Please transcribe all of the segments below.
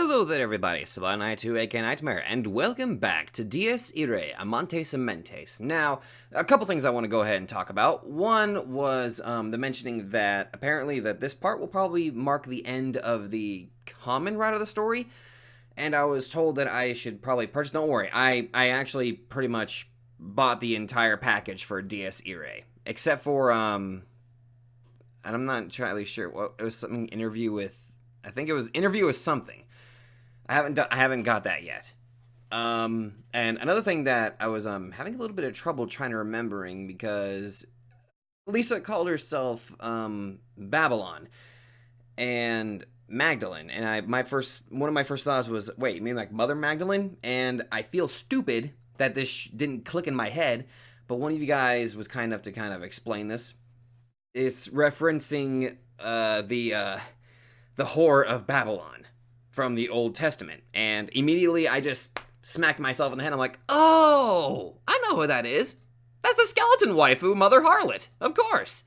Hello there everybody, Sabanai2 aka Nightmare, and welcome back to Irae Amantes Amentes. Now, a couple things I want to go ahead and talk about. One was the mentioning that apparently that this part will probably mark the end of the common route of the story, and I was told that I should probably purchase. Don't worry, I actually pretty much bought the entire package for Irae, except for and I'm not entirely sure what it was. Something interview with. I think it was interview with something. I haven't got that yet. And another thing that I was having a little bit of trouble trying to remembering, because Lisa called herself Babylon and Magdalene, and one of my first thoughts was, wait, you mean like Mother Magdalene? And I feel stupid that this didn't click in my head, but one of you guys was kind enough to explain this. It's referencing the whore of Babylon from the Old Testament, and immediately I just smacked myself in the head. I'm like, oh, I know who that is. That's the skeleton waifu, Mother Harlot, of course.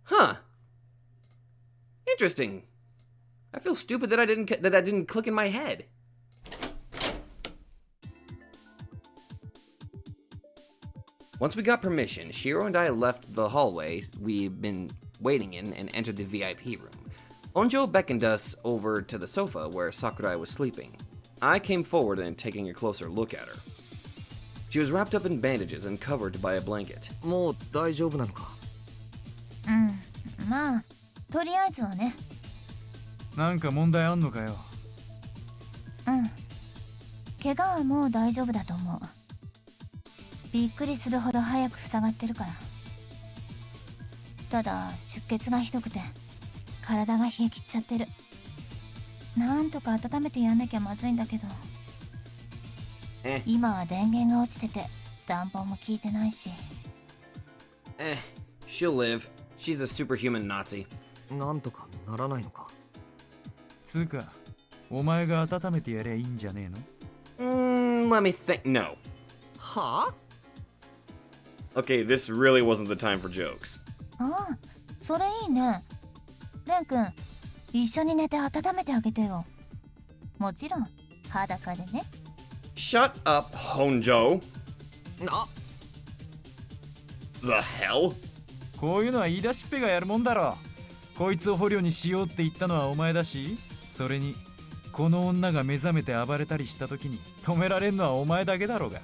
Huh. Interesting. I feel stupid that that didn't click in my head. Once we got permission, SHIROU and I left the hallway we've been waiting in and entered the VIP room. Honjo beckoned us over to the sofa where Sakurai was sleeping. I came forward and taking a closer look at her. She was wrapped up in bandages and covered by a blanket. もう大丈夫なのか? まあ、とりあえずはね。なんか問題あんのかよ。怪我はもう大丈夫だと思う。びっくりするほど早く塞がってるから。ただ出血がひどくて体が冷え切っちゃってる。なんとか温めてやんなきゃまずいんだけど。今は電源が落ちてて暖房も効いてないし。She'll live. She's a superhuman Nazi. なんとかならないのか? つうか、お前が温めてやりゃいいんじゃねえの? Let me think. No. Huh? Okay, this really wasn't the time for jokes. ああ、それいいね。レン君、一緒に寝て温めてあげてよ。もちろん裸でね。Shut up, Honjo. な。The hell? こういうのは言い出しっぺがやるもんだろ。こいつを捕虜にしようって言ったのはお前だし、それにこの女が目覚めて暴れたりした時に止められるのはお前だけだろうが。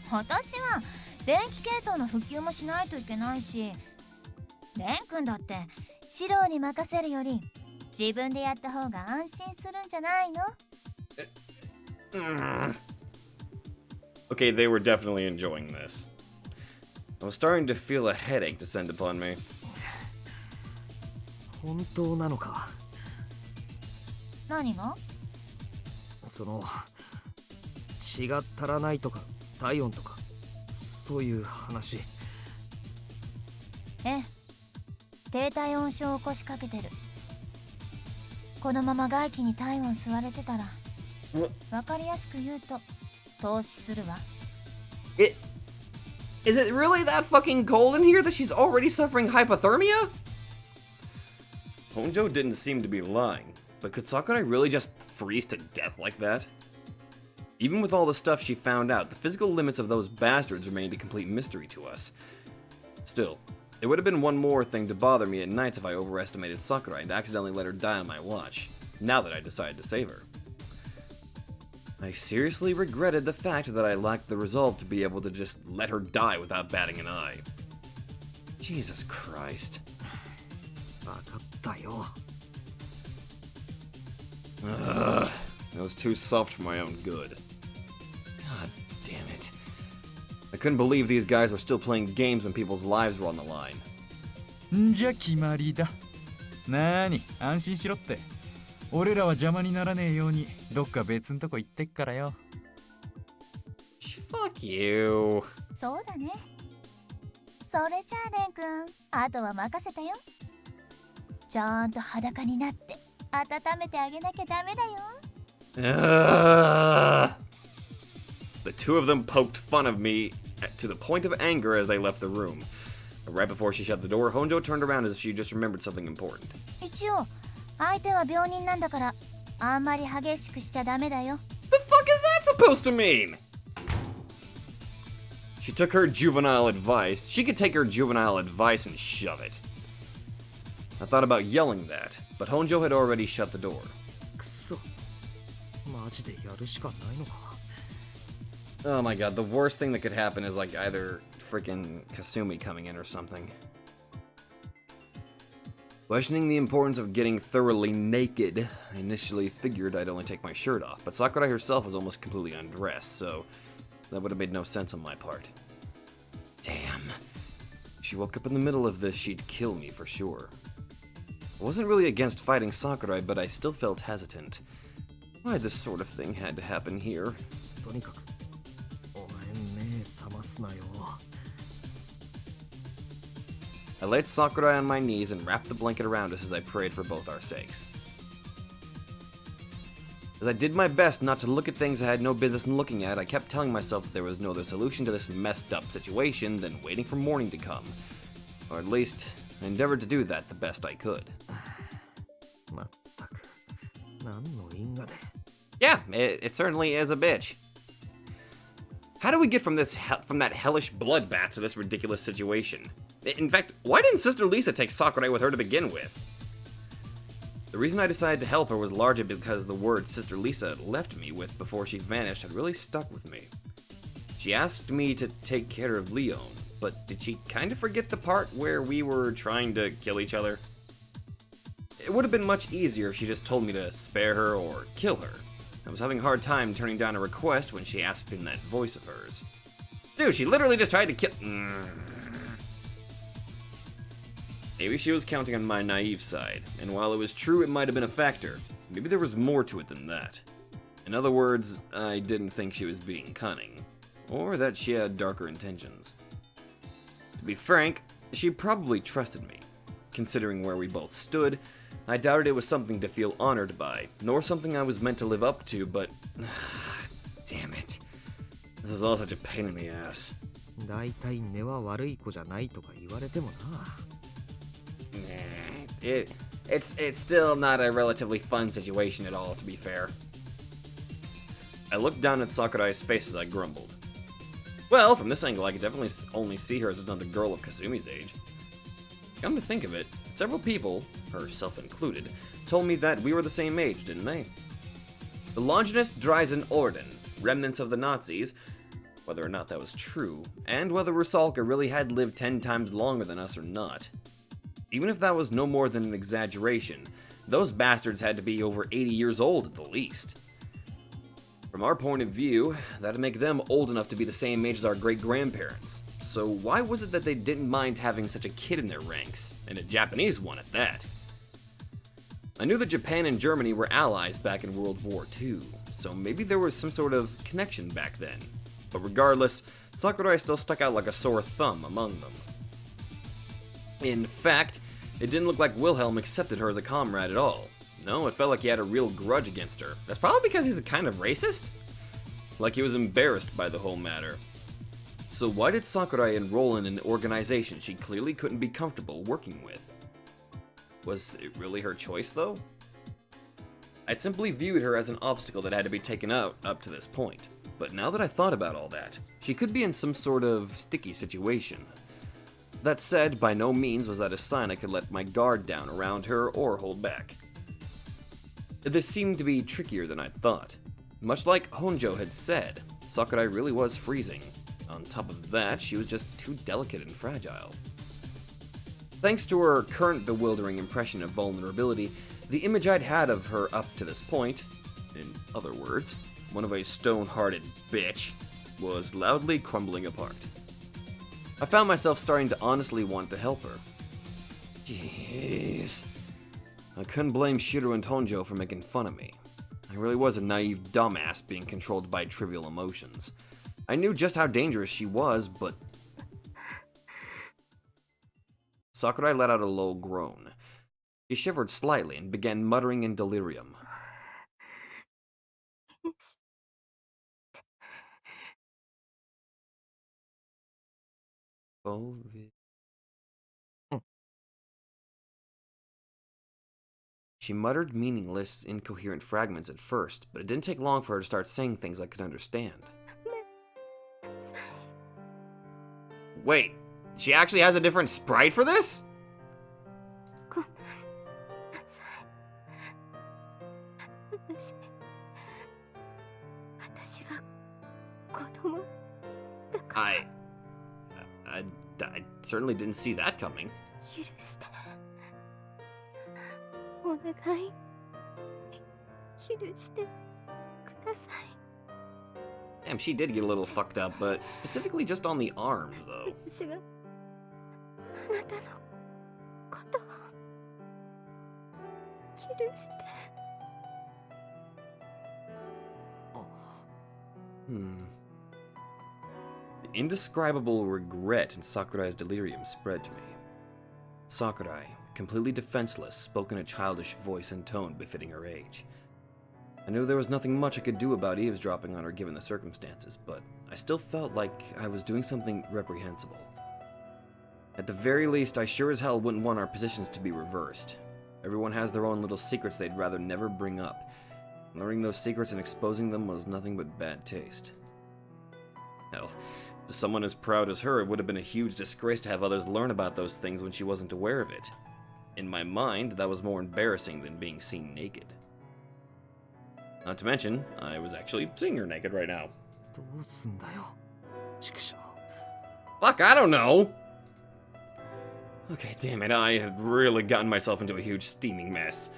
私は電気系統の普及もしないといけないし、レン君だってシローに任せるより自分でやった方が安心するんじゃないの? Okay, they were definitely enjoying this. I was starting to feel a headache descend upon me. 本当なのか? 何が? その血が足らないとか体温とかそういう話。低体温症を起こしかけてる。このまま外気に体温吸われてたら、わかりやすく言うと凍死するわ。Is it really that fucking cold in here that she's already suffering hypothermia? Honjo didn't seem to be lying, but could Sakurai really just freeze to death like that? Even with all the stuff she found out, the physical limits of those bastards remained a complete mystery to us. Still, it would have been one more thing to bother me at nights if I overestimated Sakurai and accidentally let her die on my watch, now that I decided to save her. I seriously regretted the fact that I lacked the resolve to be able to just let her die without batting an eye. Jesus Christ. わかったよ。That was too soft for my own good. God damn it. I couldn't believe these guys were still playing games when people's lives were on the line. んじゃ決まりだ。なーに、安心しろって。俺らは邪魔にならねえようにどっか別んとこ行ってっからよ。Fuck you. そうだね。それじゃあレン君、あとは任せたよ。ちゃんと裸になって温めてあげなきゃダメだよ。The two of them poked fun of me to the point of anger as they left the room. Right before she shut the door, Honjo turned around as if she just remembered something important. 一応相手は病人なんだからあんまり激しくしちゃダメだよ。 The fuck is that supposed to mean? She took her juvenile advice. She could take her juvenile advice and shove it. I thought about yelling that, but Honjo had already shut the door. くそ、マジでやるしかないのか。 Oh my god, the worst thing that could happen is like either freaking Kasumi coming in or something. Questioning the importance of getting thoroughly naked, I initially figured I'd only take my shirt off, but Sakurai herself was almost completely undressed, so that would have made no sense on my part. Damn. If she woke up in the middle of this, she'd kill me for sure. I wasn't really against fighting Sakurai, but I still felt hesitant. Why this sort of thing had to happen here? とにかく、お前目覚ますなよ。 I laid Sakurai on my knees and wrapped the blanket around us as I prayed for both our sakes. As I did my best not to look at things I had no business in looking at, I kept telling myself that there was no other solution to this messed up situation than waiting for morning to come. Or at least, I endeavored to do that the best I could. まったく、何の因果で。 Yeah, it certainly is a bitch. How do we get from that hellish bloodbath to this ridiculous situation? In fact, why didn't Sister Lisa take Sakurai with her to begin with? The reason I decided to help her was largely because the words Sister Lisa had left me with before she vanished had really stuck with me. She asked me to take care of Leon, but did she kind of forget the part where we were trying to kill each other? It would have been much easier if she just told me to spare her or kill her. I was having a hard time turning down a request when she asked in that voice of hers. Dude, she literally just tried to kill... Maybe she was counting on my naive side, and while it was true it might have been a factor, maybe there was more to it than that. In other words, I didn't think she was being cunning, or that she had darker intentions. To be frank, she probably trusted me. Considering where we both stood, I doubted it was something to feel honored by, nor something I was meant to live up to, but... damn it. This was all such a pain in the ass. だいたい根は悪い子じゃないとか言われてもな。 It's still not a relatively fun situation at all, to be fair. I looked down at Sakurai's face as I grumbled. Well, from this angle I could definitely only see her as another girl of Kasumi's age. Come to think of it, several people, herself included, told me that we were the same age, didn't they? The Longinus Dreisen Orden, remnants of the Nazis, whether or not that was true, and whether Rusalka really had lived 10 times longer than us or not. Even if that was no more than an exaggeration, those bastards had to be over 80 years old at the least. From our point of view, that'd make them old enough to be the same age as our great-grandparents. So why was it that they didn't mind having such a kid in their ranks, and a Japanese one at that? I knew that Japan and Germany were allies back in World War II, so maybe there was some sort of connection back then. But regardless, Sakurai still stuck out like a sore thumb among them. In fact, it didn't look like Wilhelm accepted her as a comrade at all. No, it felt like he had a real grudge against her. That's probably because he's a kind of racist? Like he was embarrassed by the whole matter. So why did Sakurai enroll in an organization she clearly couldn't be comfortable working with? Was it really her choice, though? I'd simply viewed her as an obstacle that had to be taken out up to this point. But now that I thought about all that, she could be in some sort of sticky situation. That said, by no means was that a sign I could let my guard down around her or hold back. This seemed to be trickier than I'd thought. Much like Honjo had said, Sakurai really was freezing. On top of that, she was just too delicate and fragile. Thanks to her current bewildering impression of vulnerability, the image I'd had of her up to this point, in other words, one of a stone-hearted bitch, was loudly crumbling apart. I found myself starting to honestly want to help her. Jeez. I couldn't blame SHIROU and Honjo for making fun of me. I really was a naive dumbass being controlled by trivial emotions. I knew just how dangerous she was, but... Sakurai let out a low groan. She shivered slightly and began muttering in delirium. She muttered meaningless, incoherent fragments at first, but it didn't take long for her to start saying things I could understand. Wait, she actually has a different sprite for this? ごめんなさい。私が子供だから I certainly didn't see that coming. 許して。お願い。許してください。 Damn, she did get a little fucked up, but specifically just on the arms, though. 私があなたのことを許して。 The indescribable regret in Sakurai's delirium spread to me. Sakurai, completely defenseless, spoke in a childish voice and tone befitting her age. I knew there was nothing much I could do about eavesdropping on her given the circumstances, but I still felt like I was doing something reprehensible. At the very least, I sure as hell wouldn't want our positions to be reversed. Everyone has their own little secrets they'd rather never bring up. Learning those secrets and exposing them was nothing but bad taste. Hell, to someone as proud as her, it would have been a huge disgrace to have others learn about those things when she wasn't aware of it. In my mind, that was more embarrassing than being seen naked. Not to mention, I was actually seeing her naked right now. どうすんだよ、畜生。 Fuck, I don't know! Okay, damn it, I had really gotten myself into a huge steaming mess.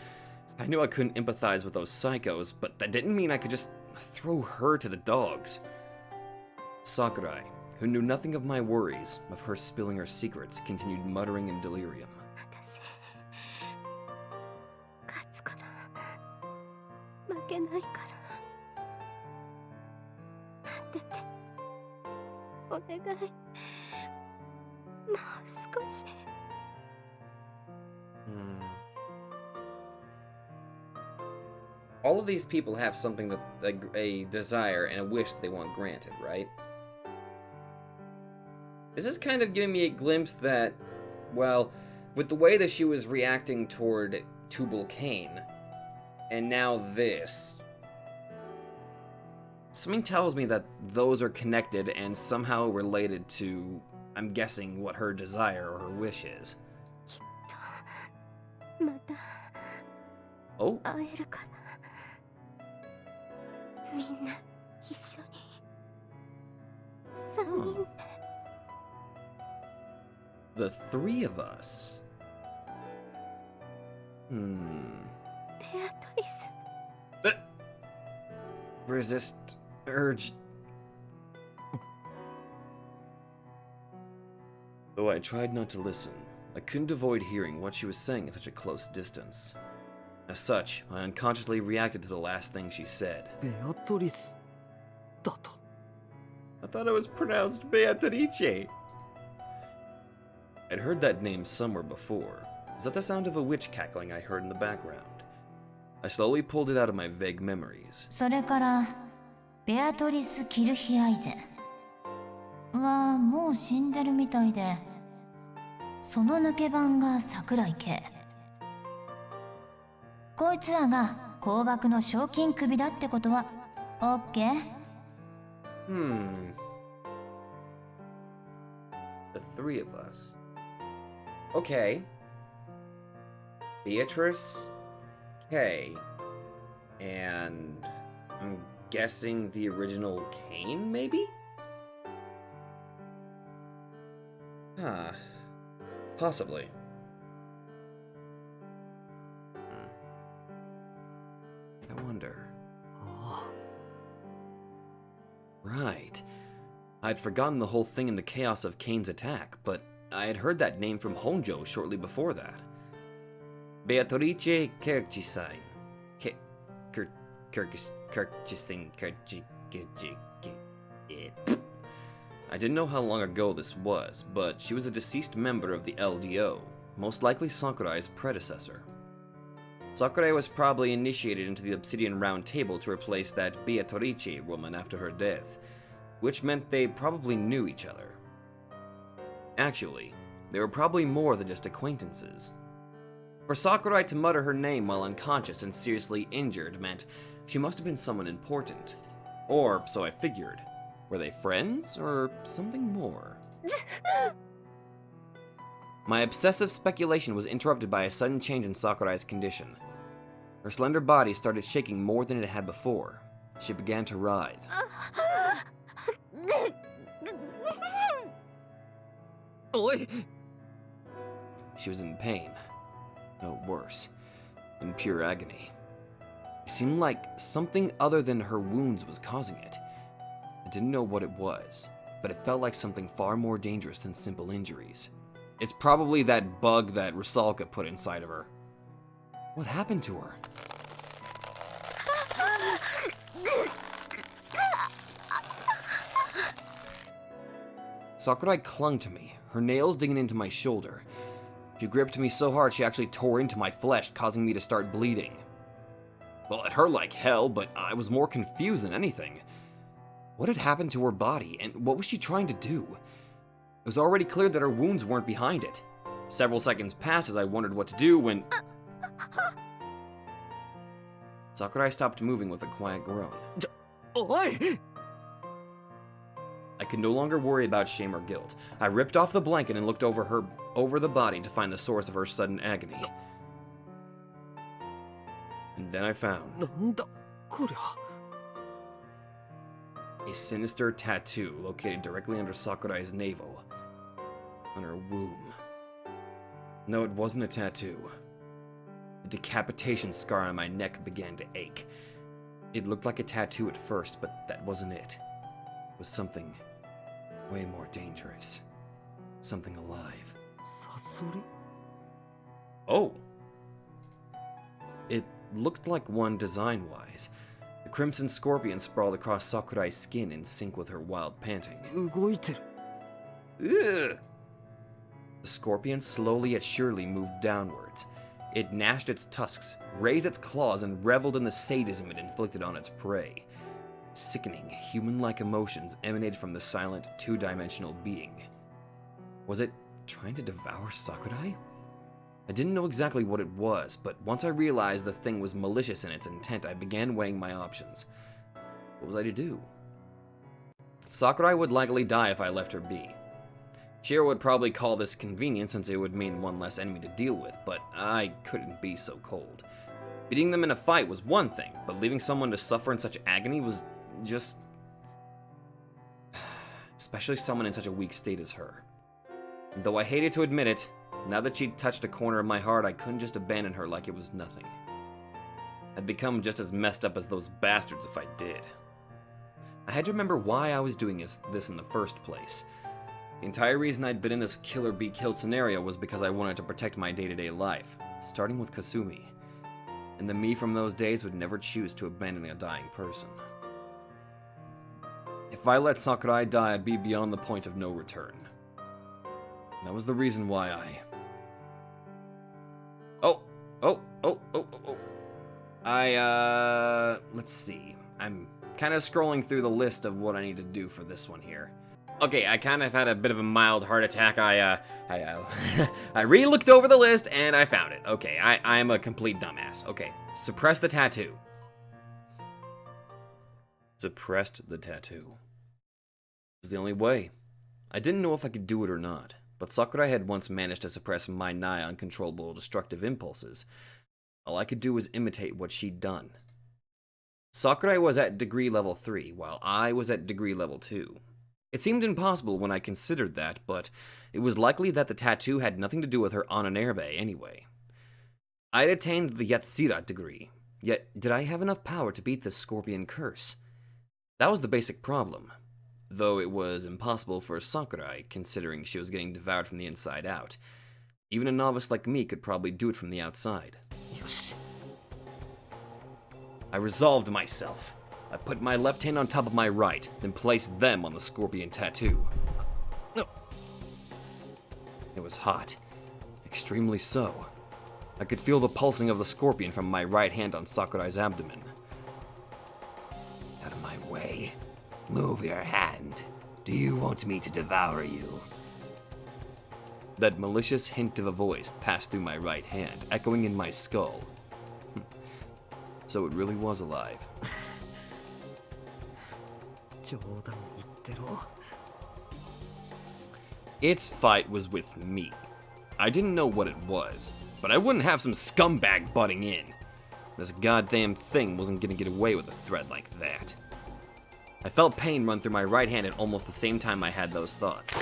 I knew I couldn't empathize with those psychos, but that didn't mean I could just throw her to the dogs. Sakurai, who knew nothing of my worries, of her spilling her secrets, continued muttering in delirium. 私勝つから負けないから待っててお願いもう少し All of these people have something that a desire and a wish that they want granted, right? This is kind of giving me a glimpse that, well, with the way that she was reacting toward Tubal Cain, and now this, something tells me that those are connected and somehow related to, I'm guessing, what her desire or her wish is. また Oh? 会えるからみんな一緒に3人で The three of us. ベアトリス Resist urge. Though I tried not to listen, I couldn't avoid hearing what she was saying at such a close distance. As such, I unconsciously reacted to the last thing she said. ベアトリスだと。 I thought it was pronounced Beatrice. I'd heard that name somewhere before. Was that the sound of a witch cackling I heard in the background? I slowly pulled it out of my vague memories. それからベアトリス・キルヒアイゼンはもう死んでるみたいで、その抜け番が桜井圭。こいつらが高額の賞金首だってことは OK？ The three of us. Okay. Beatrice, Kay, and I'm guessing the original Cain, maybe? Huh. Possibly. I wonder. ああ、 Right. I'd forgotten the whole thing in the chaos of Kane's attack, but I had heard that name from Honjo shortly before that. Beatrice Kirchisain. Kirchisain. I didn't know how long ago this was, but she was a deceased member of the LDO, most likely Sakurai's predecessor. Sakurai was probably initiated into the Obsidian Round Table to replace that Beatrice woman after her death, which meant they probably knew each other. Actually, they were probably more than just acquaintances. For Sakurai to mutter her name while unconscious and seriously injured meant she must have been someone important. Or so I figured. Were they friends or something more? My obsessive speculation was interrupted by a sudden change in Sakurai's condition. Her slender body started shaking more than it had before. She began to writhe. Oi! She was in pain. No, worse. In pure agony. It seemed like something other than her wounds was causing it. I didn't know what it was, but it felt like something far more dangerous than simple injuries. It's probably that bug that Rusalka put inside of her. What happened to her? Sakurai clung to me, her nails digging into my shoulder. She gripped me so hard she actually tore into my flesh, causing me to start bleeding. Well, it hurt like hell, but I was more confused than anything. What had happened to her body, and what was she trying to do? It was already clear that her wounds weren't behind it. Several seconds passed as I wondered what to do when... Sakurai stopped moving with a quiet groan. Oi! I could no longer worry about shame or guilt. I ripped off the blanket and looked over the body to find the source of her sudden agony. And then I found なんだこりゃ a sinister tattoo located directly under Sakurai's navel, on her womb. No, it wasn't a tattoo. The decapitation scar on my neck began to ache. It looked like a tattoo at first, but that wasn't it. It was something way more dangerous. Something alive. サソリ Oh! It looked like one design-wise. The crimson scorpion sprawled across Sakurai's skin in sync with her wild panting. 動いてる Ugh. The scorpion slowly yet surely moved downwards. It gnashed its tusks, raised its claws, and reveled in the sadism it inflicted on its prey. Sickening, human-like emotions emanated from the silent, two-dimensional being. Was it trying to devour Sakurai? I didn't know exactly what it was, but once I realized the thing was malicious in its intent, I began weighing my options. What was I to do? Sakurai would likely die if I left her be. Shiro would probably call this convenient since it would mean one less enemy to deal with, but I couldn't be so cold. Beating them in a fight was one thing, but leaving someone to suffer in such agony was just... especially someone in such a weak state as her. And though I hated to admit it, now that she'd touched a corner of my heart, I couldn't just abandon her like it was nothing. I'd become just as messed up as those bastards if I did. I had to remember why I was doing this in the first place. The entire reason I'd been in this kill-or-be-killed scenario was because I wanted to protect my day-to-day life, starting with Kasumi. And the me from those days would never choose to abandon a dying person. If I let Sakurai die, I'd be beyond the point of no return. And that was the reason why I... let's see. I'm kind of scrolling through the list of what I need to do for this one here. Okay, I kind of had a bit of a mild heart attack. I re-looked over the list and I found it. Okay, I'm a complete dumbass. Okay, suppress the tattoo. Suppressed the tattoo. It was the only way. I didn't know if I could do it or not, but Sakurai had once managed to suppress my nigh uncontrollable destructive impulses. All I could do was imitate what she'd done. Sakurai was at degree level 3, while I was at degree level 2. It seemed impossible when I considered that, but it was likely that the tattoo had nothing to do with her Onanerbe anyway. I had attained the Yatsira degree, yet did I have enough power to beat this scorpion curse? That was the basic problem, though it was impossible for Sakurai, considering she was getting devoured from the inside out. Even a novice like me could probably do it from the outside. よし I resolved myself. I put my left hand on top of my right, then placed them on the scorpion tattoo. No. It was hot. Extremely so. I could feel the pulsing of the scorpion from my right hand on Sakurai's abdomen. Out of my way. Move your hand. Do you want me to devour you? That malicious hint of a voice passed through my right hand, echoing in my skull. So it really was alive. 冗談言ってろ。 Its fight was with me. I didn't know what it was, but I wouldn't have some scumbag butting in. This goddamn thing wasn't gonna get away with a threat like that. I felt pain run through my right hand at almost the same time I had those thoughts.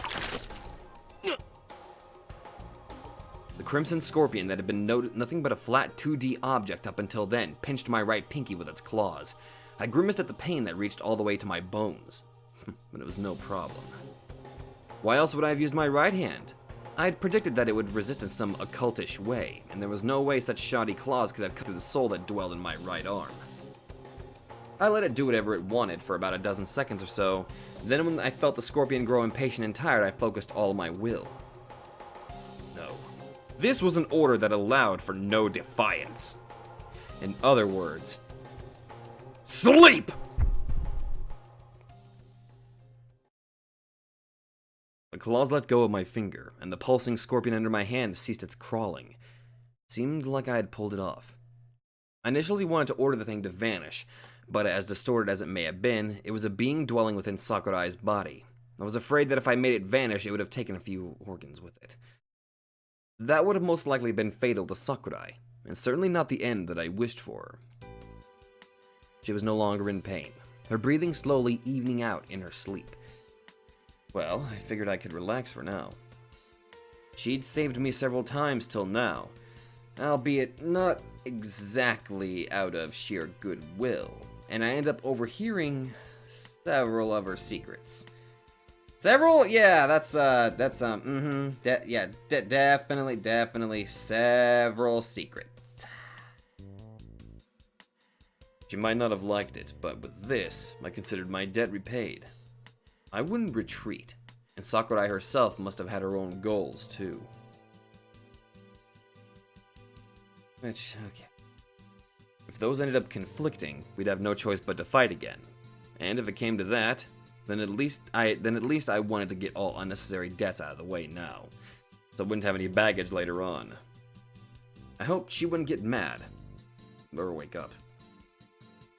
The crimson scorpion that had been nothing but a flat 2D object up until then pinched my right pinky with its claws. I grimaced at the pain that reached all the way to my bones, but it was no problem. Why else would I have used my right hand? I had predicted that it would resist in some occultish way, and there was no way such shoddy claws could have cut through the soul that dwelled in my right arm. I let it do whatever it wanted for about a dozen seconds or so. Then when I felt the scorpion grow impatient and tired, I focused all my will. No. This was an order that allowed for no defiance. In other words, sleep! The claws let go of my finger, and the pulsing scorpion under my hand ceased its crawling. Seemed like I had pulled it off. I initially wanted to order the thing to vanish, but as distorted as it may have been, it was a being dwelling within Sakurai's body. I was afraid that if I made it vanish, it would have taken a few organs with it. That would have most likely been fatal to Sakurai, and certainly not the end that I wished for her. She was no longer in pain, her breathing slowly evening out in her sleep. Well, I figured I could relax for now. She'd saved me several times till now, albeit not exactly out of sheer goodwill, and I end up overhearing several of her secrets. Several? Yeah, definitely several secrets. She might not have liked it, but with this, I considered my debt repaid. I wouldn't retreat, and Sakurai herself must have had her own goals, too. Which, okay. If those ended up conflicting, we'd have no choice but to fight again. And if it came to that, then at least I wanted to get all unnecessary debts out of the way now, so I wouldn't have any baggage later on. I hoped she wouldn't get mad, or wake up.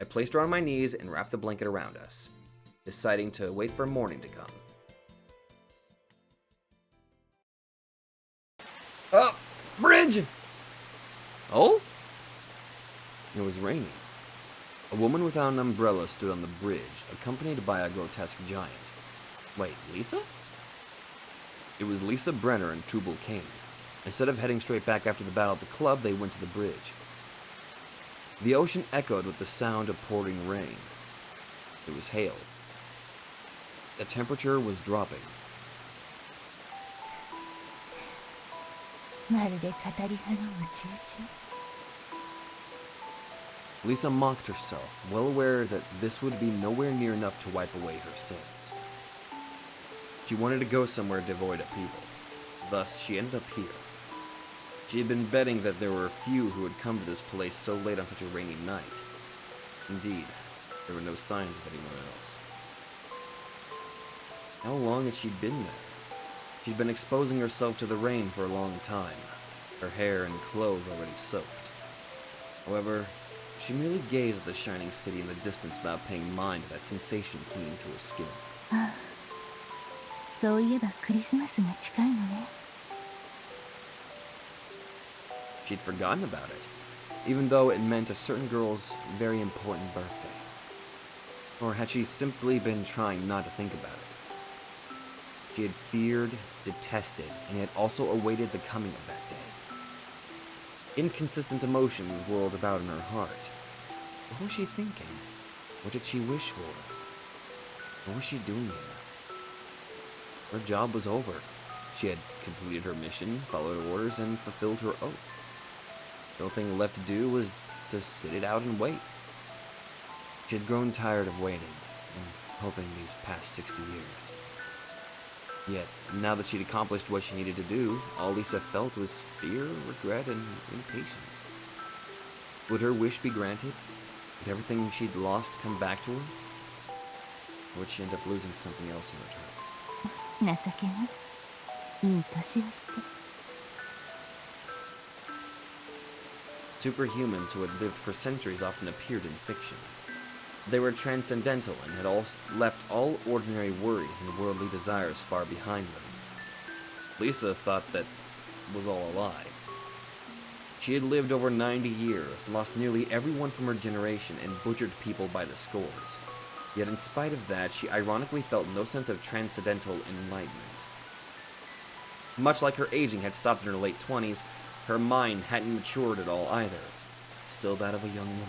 I placed her on my knees and wrapped the blanket around us, deciding to wait for morning to come. Oh, bridge! Oh? It was raining. A woman without an umbrella stood on the bridge, accompanied by a grotesque giant. Wait, Lisa? It was Lisa Brenner and Tubal Cain. Instead of heading straight back after the battle at the club, they went to the bridge. The ocean echoed with the sound of pouring rain. It was hail. The temperature was dropping. まるで語り葉のムチ打ち。 Lisa mocked herself, well aware that this would be nowhere near enough to wipe away her sins. She wanted to go somewhere devoid of people. Thus, she ended up here. She had been betting that there were few who would come to this place so late on such a rainy night. Indeed, there were no signs of anyone else. How long had she been there? She'd been exposing herself to the rain for a long time, her hair and clothes already soaked. However, she merely gazed at the shining city in the distance without paying mind to that sensation clinging to her skin. そういえばクリスマスが近いのね。 She'd forgotten about it, even though it meant a certain girl's very important birthday. Or had she simply been trying not to think about it? She had feared, detested, and yet also awaited the coming of that day. Inconsistent emotions whirled about in her heart. What was she thinking? What did she wish for? What was she doing here? Her job was over. She had completed her mission, followed orders, and fulfilled her oath. The only thing left to do was to sit it out and wait. She had grown tired of waiting and hoping these past 60 years. Yet, now that she'd accomplished what she needed to do, all Lisa felt was fear, regret, and impatience. Would her wish be granted? Would everything she'd lost come back to her? Or would she end up losing something else in return? 情けない。いい年をして。 Superhumans who had lived for centuries often appeared in fiction. They were transcendental and had left all ordinary worries and worldly desires far behind them. Lisa thought that was all a lie. She had lived over 90 years, lost nearly everyone from her generation, and butchered people by the scores. Yet in spite of that, she ironically felt no sense of transcendental enlightenment. Much like her aging had stopped in her late 20s, her mind hadn't matured at all either. Still that of a young woman.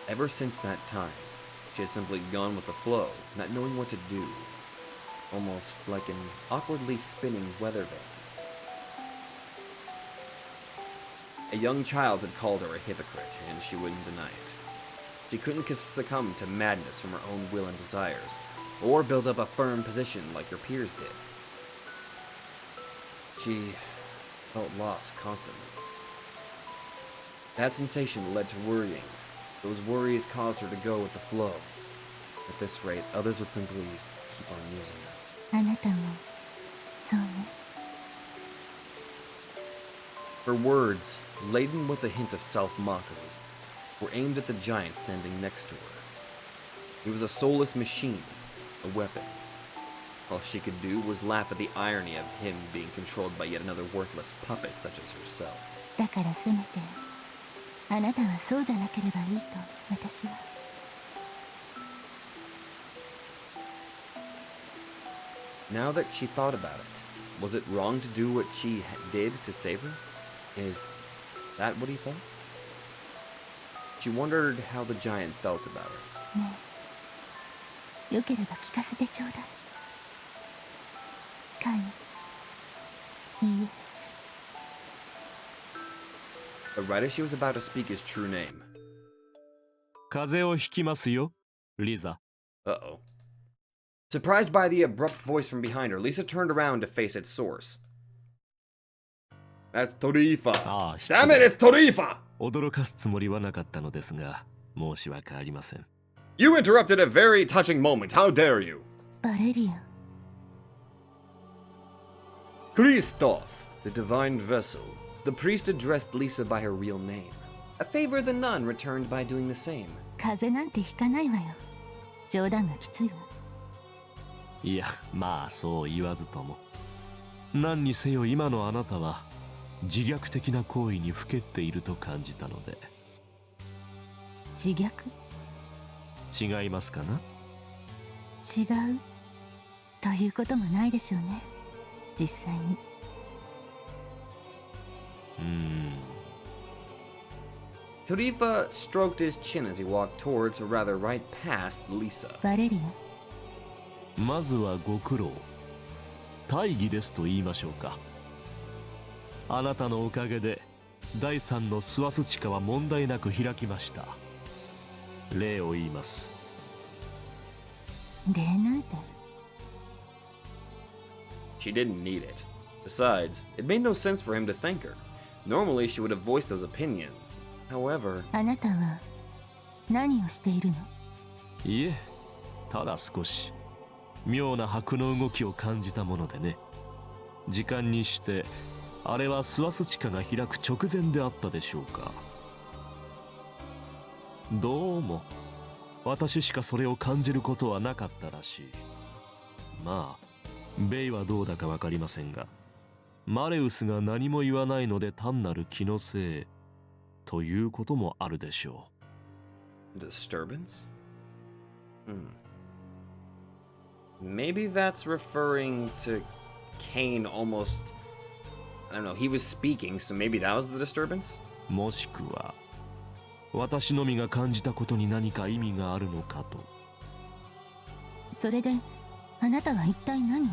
Ever since that time, she had simply gone with the flow, not knowing what to do. Almost like an awkwardly spinning weather vane. A young child had called her a hypocrite, and she wouldn't deny it. She couldn't succumb to madness from her own will and desires, or build up a firm position like her peers did. She felt lost constantly. That sensation led to worrying. Those worries caused her to go with the flow. At this rate, others would simply keep on using her. あなたもそうね。 Her words, laden with a hint of self-mockery, were aimed at the giant standing next to her. He was a soulless machine, a weapon. All she could do was laugh at the irony of him being controlled by yet another worthless puppet such as herself. だからせめてあなたはそうじゃなければいいと私は。 Now that she thought about it, was it wrong to do what she did to save her? Is that what he thought? She wondered how the giant felt about her. ねえ、よければ聞かせてちょうだい。カイ、いいえ。 But right as she was about to speak his true name. 風邪をひきますよ、リザ。 Uh-oh. Surprised by the abrupt voice from behind her, Lisa turned around to face its source. That's Torifa. Ah, Damn it, it's Torifa! 驚かすつもりはなかったのですが、申し訳ありません。 You interrupted a very touching moment. How dare you? バレリアン。 Christoph, the divine vessel. The priest addressed Lisa by her real name. A favor the nun returned by doing the same. 風邪なんてひかないわよ。冗談がきついわ。いや、まあそう言わずとも。何にせよ今のあなたは自虐的な行為にふけっていると感じたので。自虐？違いますかな？違うということもないでしょうね、実際に。Torifa stroked his chin as he walked towards, or rather right past, Lisa. バレリアン。まずはご苦労。大義ですと言いましょうか。あなたのおかげで第3のスワス地下は問題なく開きました。礼を言います。礼なんて。 She didn't need it. Besides, it made no sense for him to thank her. Normally, she would have voiced those opinions. However... あなたは何をしているの？いえ、ただ少し妙な拍の動きを感じたものでね。時間にしてあれはスワス地下が開く直前であったでしょうか。どうも私しかそれを感じることはなかったらしい。まあベイはどうだかわかりませんが、マレウスが何も言わないので単なる気のせいということもあるでしょう。 Disturbance? Maybe that's referring to Cain almost... I don't know, he was speaking, so maybe that was the disturbance? もしくは私のみが感じたことに何か意味があるのかと。それであなたは一体何を？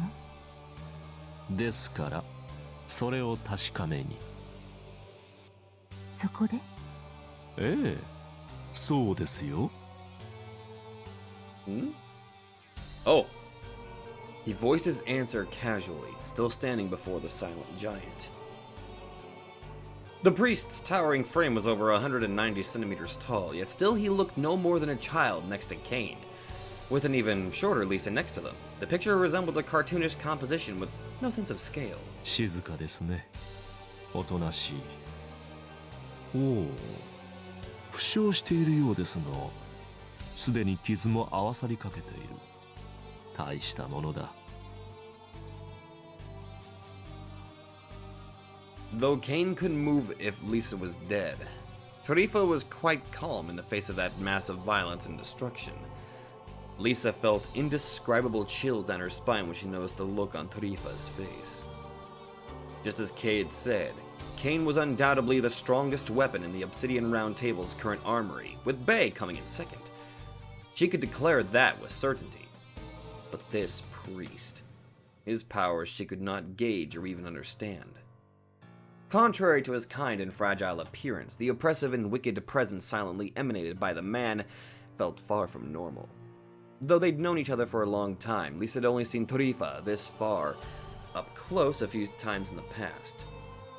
ですからそれを確かめに。そこで？ええ、そうですよ。Oh. He voiced his answer casually, still standing before the silent giant. The priest's towering frame was over 190 centimeters tall, yet still he looked no more than a child next to Cain. with an even shorter Lisa next to them. The picture resembled a cartoonish composition with no sense of scale. 静かですね。おとなしい。おお、負傷しているようですが、すでに傷も合わさりかけている。大したものだ。Though Kane couldn't move if Lisa was dead, Tarifa was quite calm in the face of that massive violence and destruction. Lisa felt indescribable chills down her spine when she noticed the look on Tarifa's face. Just as Kay had said, Kane was undoubtedly the strongest weapon in the Obsidian Round Table's current armory, with Bay coming in second. She could declare that with certainty. But this priest, his powers she could not gauge or even understand. Contrary to his kind and fragile appearance, the oppressive and wicked presence silently emanated by the man felt far from normal. Though they'd known each other for a long time, Lisa had only seen Tarifa this far, up close a few times in the past.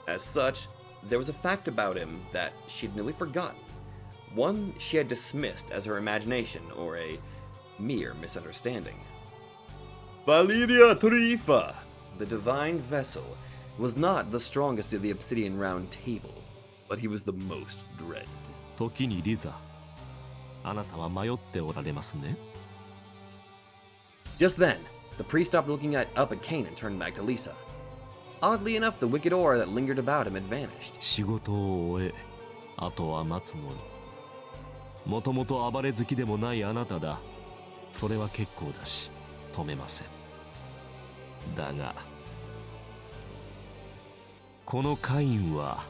As such, there was a fact about him that she'd nearly forgotten. One she had dismissed as her imagination or a mere misunderstanding. Valeria Tarifa, the divine vessel, was not the strongest of the Obsidian Round Table, but he was the most dreaded. 時にリザ、あなたは迷っておられますね。Just then, the priest stopped looking up at Kane and turned back to Lisa. Oddly enough, the wicked aura that lingered about him had vanished. 仕事を終え、あとは待つのに。もともと暴れ好きでもないあなただ。それは結構だし、止めません。だが、このカインは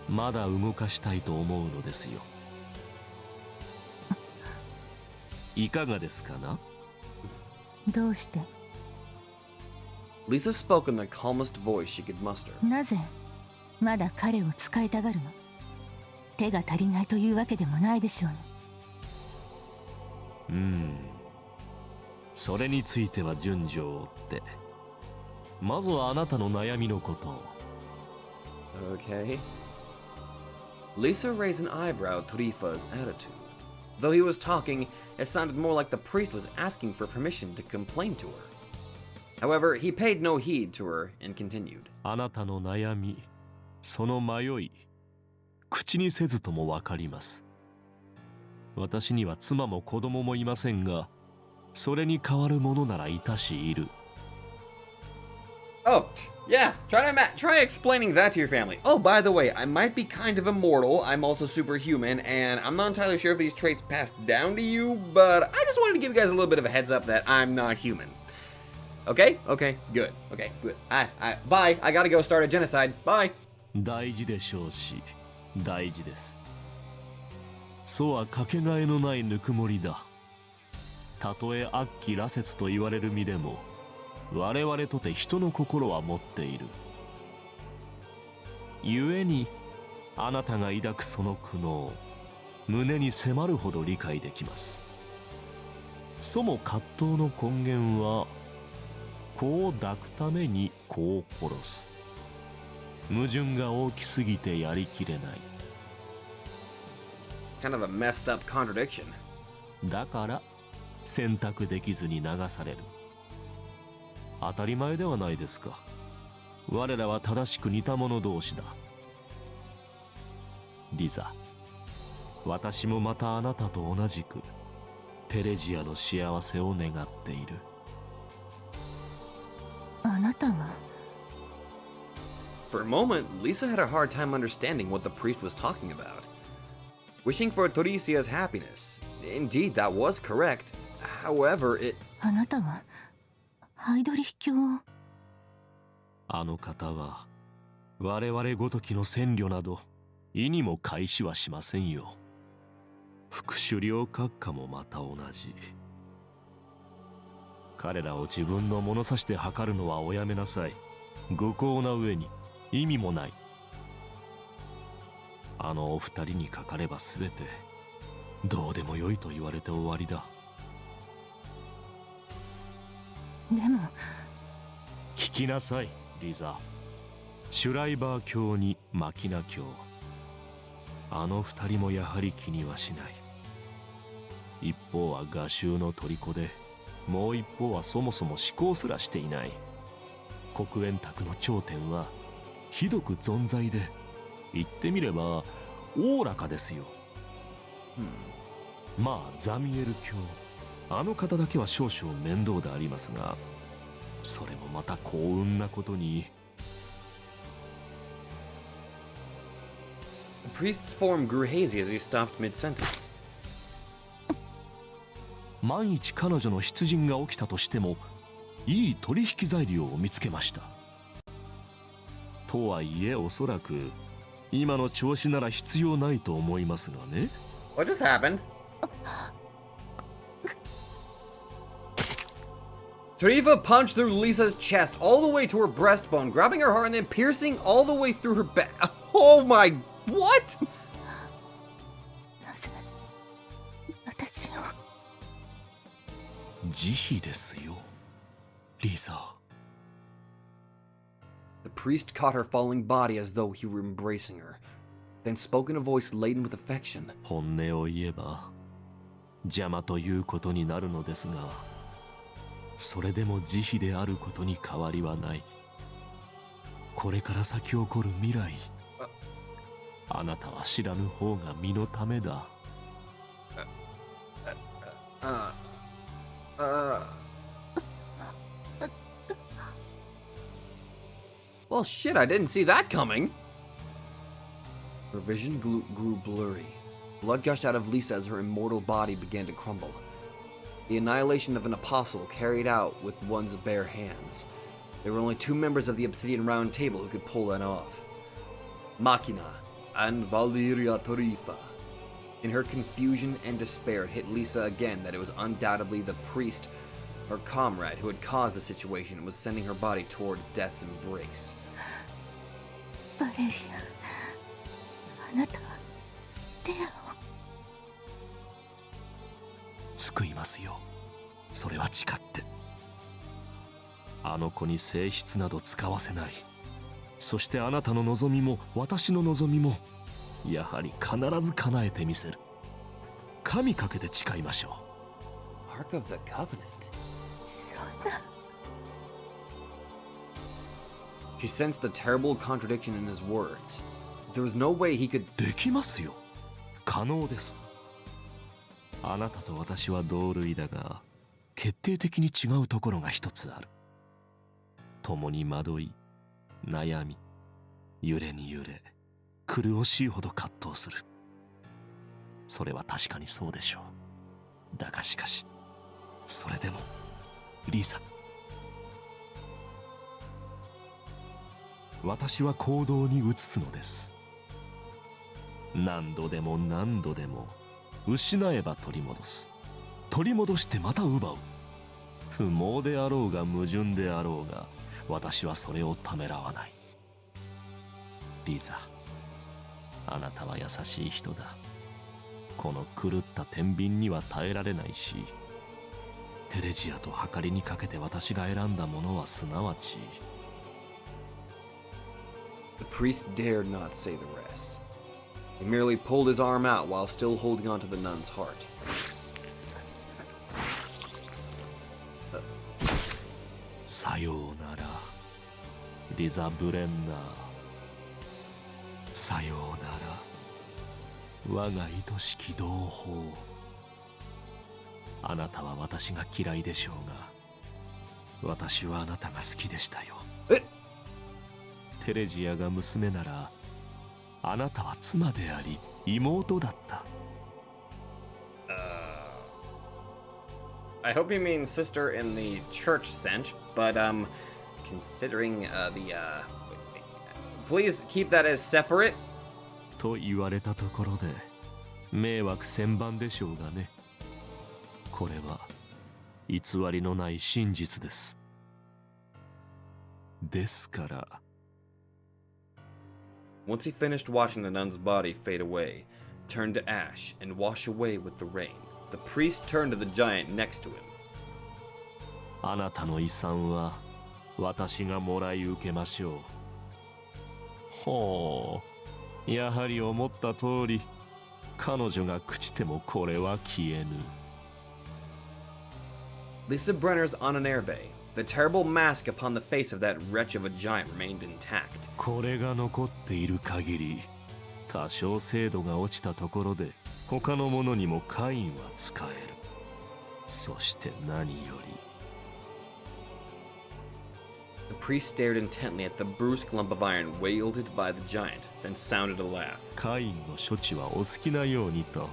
まだ動かしたいと思うのですよ。いかがですかな？どうして？ Lisa spoke in the calmest voice she could muster. なぜまだ彼を使いたがるの？手が足りないというわけでもないでしょうね。それについては順序を追って。まずはあなたの悩みのことを。Okay. Lisa raised an eyebrow at Tarifa's attitude. Though he was talking, it sounded more like the priest was asking for permission to complain to her. However, he paid no heed to her and continued. あなたの悩み、その迷い、口にせずともわかります。私には妻も子供もいませんが、それに代わるものならいたしいる。Oh, yeah, try explaining that to your family. Oh, by the way, I might be kind of immortal, I'm also superhuman, and I'm not entirely sure if these traits passed down to you, but I just wanted to give you guys a little bit of a heads up that I'm not human. Okay, good. Bye, I gotta go start a genocide. Bye. 大事でしょうし、大事です。そうはかけがえのないぬくもりだ。たとえ悪鬼羅刹と言われる身でも、我々とて人の心は持っている。故にあなたが抱くその苦悩、胸に迫るほど理解できます。そも葛藤の根源は、子を抱くために子を殺す。矛盾が大きすぎてやりきれない。Kind of a messed up contradiction. だから選択できずに流される。当たり前ではないですか。我らは正しく似た者同士だ。リザ、私もまたあなたと同じくテレジアの幸せを願っている。あなたは For a moment, Lisa had a hard time understanding what the priest was talking about. Wishing for Toricia's happiness. Indeed, that was correct. However, it... あなたはハイドリヒ教を。あの方は我々ごときの占領など意にも介しはしませんよ。副首領閣下もまた同じ。彼らを自分の物差しで測るのはおやめなさい。愚行な上に意味もない。あのお二人にかかればすべてどうでもよいと言われて終わりだ。でも聞きなさい、リザ。シュライバー卿にマキナ卿、あの二人もやはり気にはしない。一方は画集の虜で、もう一方はそもそも思考すらしていない。黒煙卓の頂点はひどく存在で、言ってみればおおらかですよ。まあザミエル卿、あの方だけは少々面倒でありますが、それもまた幸運なことに。 The priest's form grew hazy as he stopped mid-sentence. 万一彼女の出陣が起きたとしても、いい取引材料を見つけました。とはいえおそらく今の調子なら必要ないと思いますがね。 What just happened? Tarifa punched through Lisa's chest all the way to her breastbone, grabbing her heart and then piercing all the way through her back. Oh my... What? なぜ私を。慈悲ですよ、リサ。 The priest caught her falling body as though he were embracing her, then spoke in a voice laden with affection. 本音を言えば邪魔ということになるのですが、それでも慈悲であることに変わりはない。これから先起こる未来、あなたは知らぬ方が身のためだ。Well, shit, I didn't see that coming. Her vision grew blurry. Blood gushed out of Lisa as her immortal body began to crumble. The annihilation of an apostle carried out with one's bare hands. There were only two members of the Obsidian Round Table who could pull that off. Machina and Valeria Tarifa. In her confusion and despair, it hit Lisa again that it was undoubtedly the priest, her comrade, who had caused the situation and was sending her body towards death's embrace. バレリア、あなたはレアを。救いますよ、それは誓って。あの子に性質など使わせない。そしてあなたの望みも私の望みもやはり必ず叶えてみせる。神かけて誓いましょう。 Ark of the Covenant? そんな。She sensed a terrible contradiction in his words. There was no way he could... できますよ、可能です。あなたと私は同類だが、決定的に違うところが一つある。共に惑い、悩み、揺れに揺れ、苦しいほど葛藤する。それは確かにそうでしょう。だがしかし、それでもリサ、私は行動に移すのです。何度でも何度でも失えば取り戻す。取り戻してまた奪う。不毛であろうが矛盾であろうが、私はそれをためらわない。リザ、あなたは優しい人だ。この狂った天秤には耐えられないし、ヘレジアと計りにかけて私が選んだものはすなわち。 The priest dared not say the rest. He merely pulled his arm out while still holding onto the nun's heart. さようなら、リザ・ブレンナー。さようなら、我が愛しき同胞。あなたは私が嫌いでしょうが、私はあなたが好きでしたよ。え？テレジアが娘なら、あなたは妻であり妹だった。I hope you mean sister in the church sense, but considering please keep that as separate. と言われたところで迷惑千万でしょうがね。これは偽りのない真実です。ですから。 Once he finished watching the nun's body fade away, turn to ash, and wash away with the rain, the priest turned to the giant next to him. あなたの遺産は私がもらい受けましょう。ほう、やはり思った通り、彼女が朽ちてもこれは消えぬ。Lisa Brenner's on an airbay. The terrible mask upon the face of that wretch of a giant remained intact. これが残っている限り、多少精度が落ちたところで他のものにもカインは使える。そして何より。The priest stared intently at the brusque lump of iron wielded by the giant, then sounded a laugh. カインの処置はお好きなようにと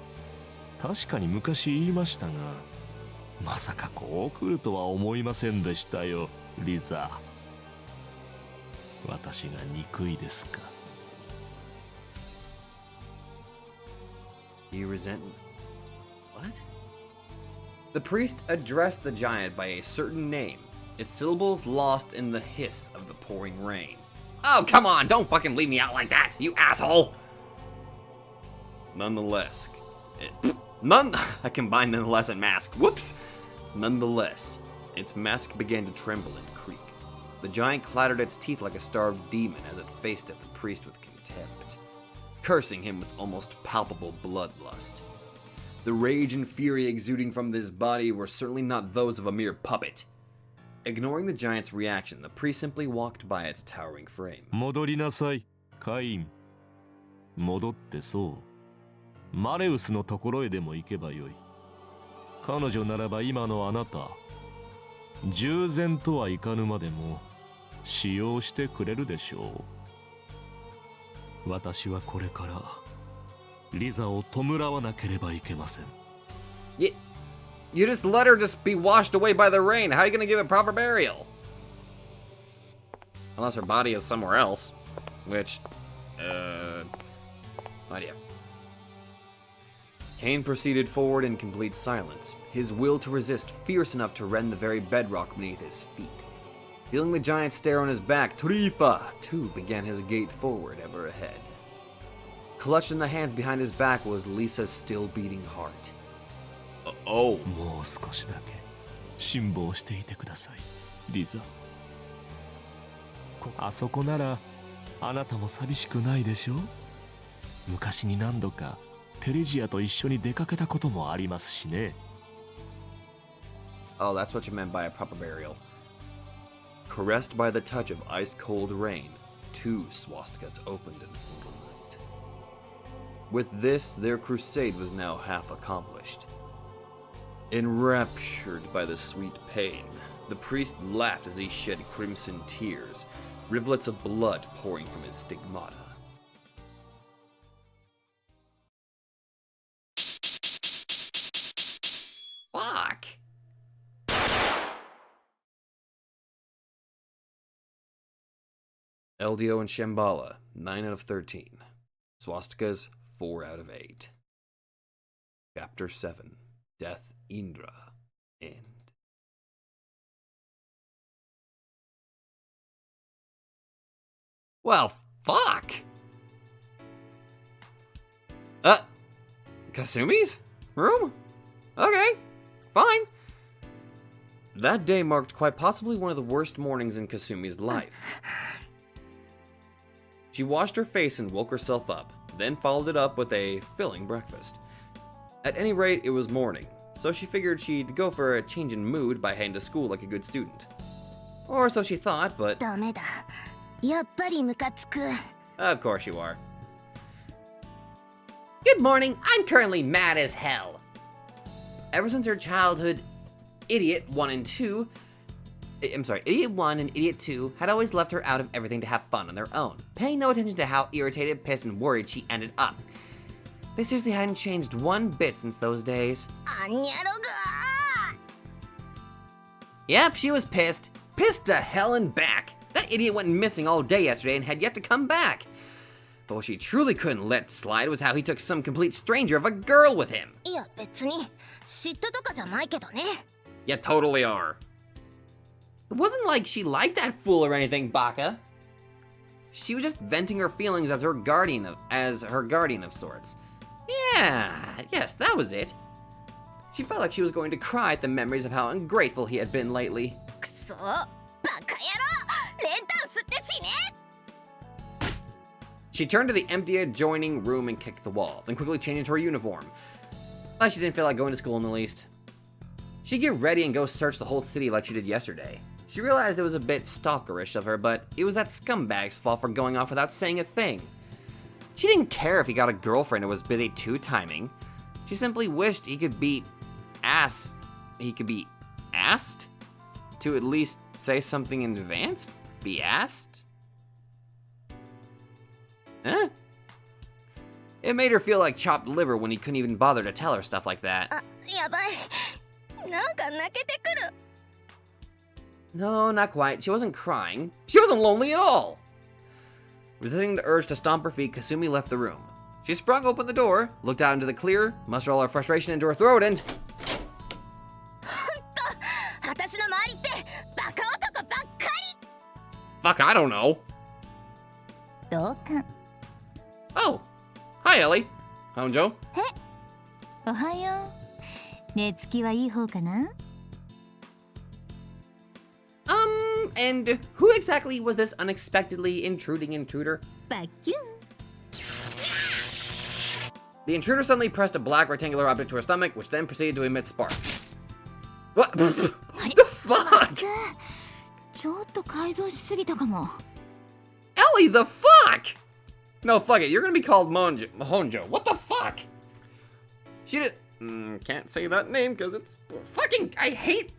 確かに昔言いましたが、まさかこう来るとは思いませんでしたよ、リザ。私が憎いですか。You resent... What? The priest addressed the giant by a certain name, its syllables lost in the hiss of the pouring rain. Oh, come on! Don't fucking leave me out like that, you asshole! Nonetheless... I combined nonetheless and mask. Whoops! Nonetheless, its mask began to tremble and creak. The giant clattered its teeth like a starved demon as it faced at the priest with contempt, cursing him with almost palpable bloodlust. The rage and fury exuding from this body were certainly not those of a mere puppet. Ignoring the giant's reaction, the priest simply walked by its towering frame. 戻りなさい、カイン。戻ってそう。マレウスのところへでも行けばよい。彼女ならば今のあなた、従前とはいかぬまでも使用してくれるでしょう。私はこれからリザを弔わなければいけません。You just let her just be washed away by the rain. How are you gonna give it proper burial? Unless her body is somewhere else. Which, no idea. Cain proceeded forward in complete silence, his will to resist fierce enough to rend the very bedrock beneath his feet. Feeling the giant stare on his back, Tarifa, too, began his gait forward ever ahead. Clutched in the hands behind his back was Lisa's still beating heart. Oh. もう少しだけ辛抱していてください、リザ。あそこならあなたも寂しくないでしょう。昔に何度かテレジアと一緒に出かけたこともありますしね。Oh, that's what you meant by a proper burial. Caressed by the touch of ice-cold rain, 2 swastikas opened in a single night. With this, their crusade was now half accomplished. Enraptured by the sweet pain, the priest laughed as he shed crimson tears, rivulets of blood pouring from his stigmata. Fuck! Eldio and Shambhala, 9 out of 13. Swastikas, 4 out of 8. Chapter 7, Death Indra, End. Well, fuck! Kasumi's room? Okay, fine. That day marked quite possibly one of the worst mornings in Kasumi's life. She washed her face and woke herself up, then followed it up with a filling breakfast. At any rate, it was morning, so she figured she'd go for a change in mood by heading to school like a good student. Or so she thought, but... ダメだ。やっぱりムカつく。 Of course you are. Good morning, I'm currently mad as hell. Ever since her childhood, Idiot 1 and 2... Idiot 1 and Idiot 2 had always left her out of everything to have fun on their own, paying no attention to how irritated, pissed, and worried she ended up. They seriously hadn't changed one bit since those days. Yep, she was pissed. Pissed to hell and back. That idiot went missing all day yesterday and had yet to come back. But what she truly couldn't let slide was how he took some complete stranger of a girl with him. いや別に嫉妬とかじゃないけどね。 You totally are. It wasn't like she liked that fool or anything, Baka. She was just venting her feelings as her guardian of sorts. Yes, that was it. She felt like she was going to cry at the memories of how ungrateful he had been lately. くそ、バカ野郎、練炭吸って死ね。 She turned to the empty adjoining room and kicked the wall, then quickly changed into her uniform. She didn't feel like going to school in the least. She'd get ready and go search the whole city like she did yesterday. She realized it was a bit stalkerish of her, but it was that scumbag's fault for going off without saying a thing. She didn't care if he got a girlfriend and was busy two-timing. She simply wished he could be asked to at least say something in advance? Be asked? Huh? It made her feel like chopped liver when he couldn't even bother to tell her stuff like that. やばい。なんか泣けてくる。 No, not quite. She wasn't crying. She wasn't lonely at all. Resisting the urge to stomp her feet, Kasumi left the room. She sprung open the door, looked out into the clear, mustered all her frustration into her throat, and... 私の周りってバカ男ばっかり。 Fuck, I don't know. 同感。 Oh, hi, Ellie. Honjo. おはよう。寝つきはいい方かな？ And who exactly was this unexpectedly intruding intruder? バキュン。 The intruder suddenly pressed a black rectangular object to her stomach, which then proceeded to emit sparks. What? The fuck? ちょっと改造しすぎたかも。 Ellie, the fuck? No, fuck it. You're gonna be called Honjo. What the fuck? She just... can't say that name because it's fucking... I hate...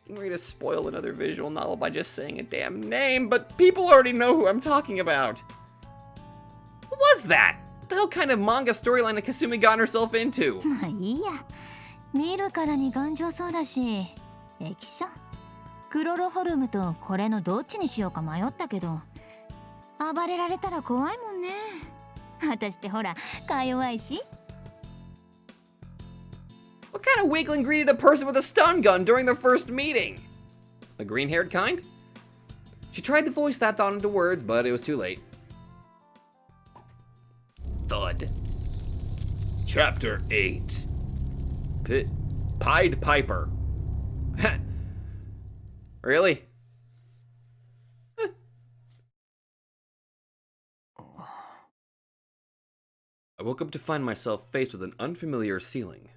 I'm ready to spoil another visual novel by just saying a damn name, but people already know who I'm talking about. What was that? What the hell kind of manga storyline had Kasumi gotten herself into? まあいいや。見るからに頑丈そうだし。液晶。クロロホルムとこれのどっちにしようか迷ったけど。暴れられたら怖いもんね。私ってほら、か弱いし。 What kind of weakling greeted a person with a stun gun during their first meeting? The green-haired kind? She tried to voice that thought into words, but it was too late. Thud. Chapter 8. Pied Piper. Really? I woke up to find myself faced with an unfamiliar ceiling.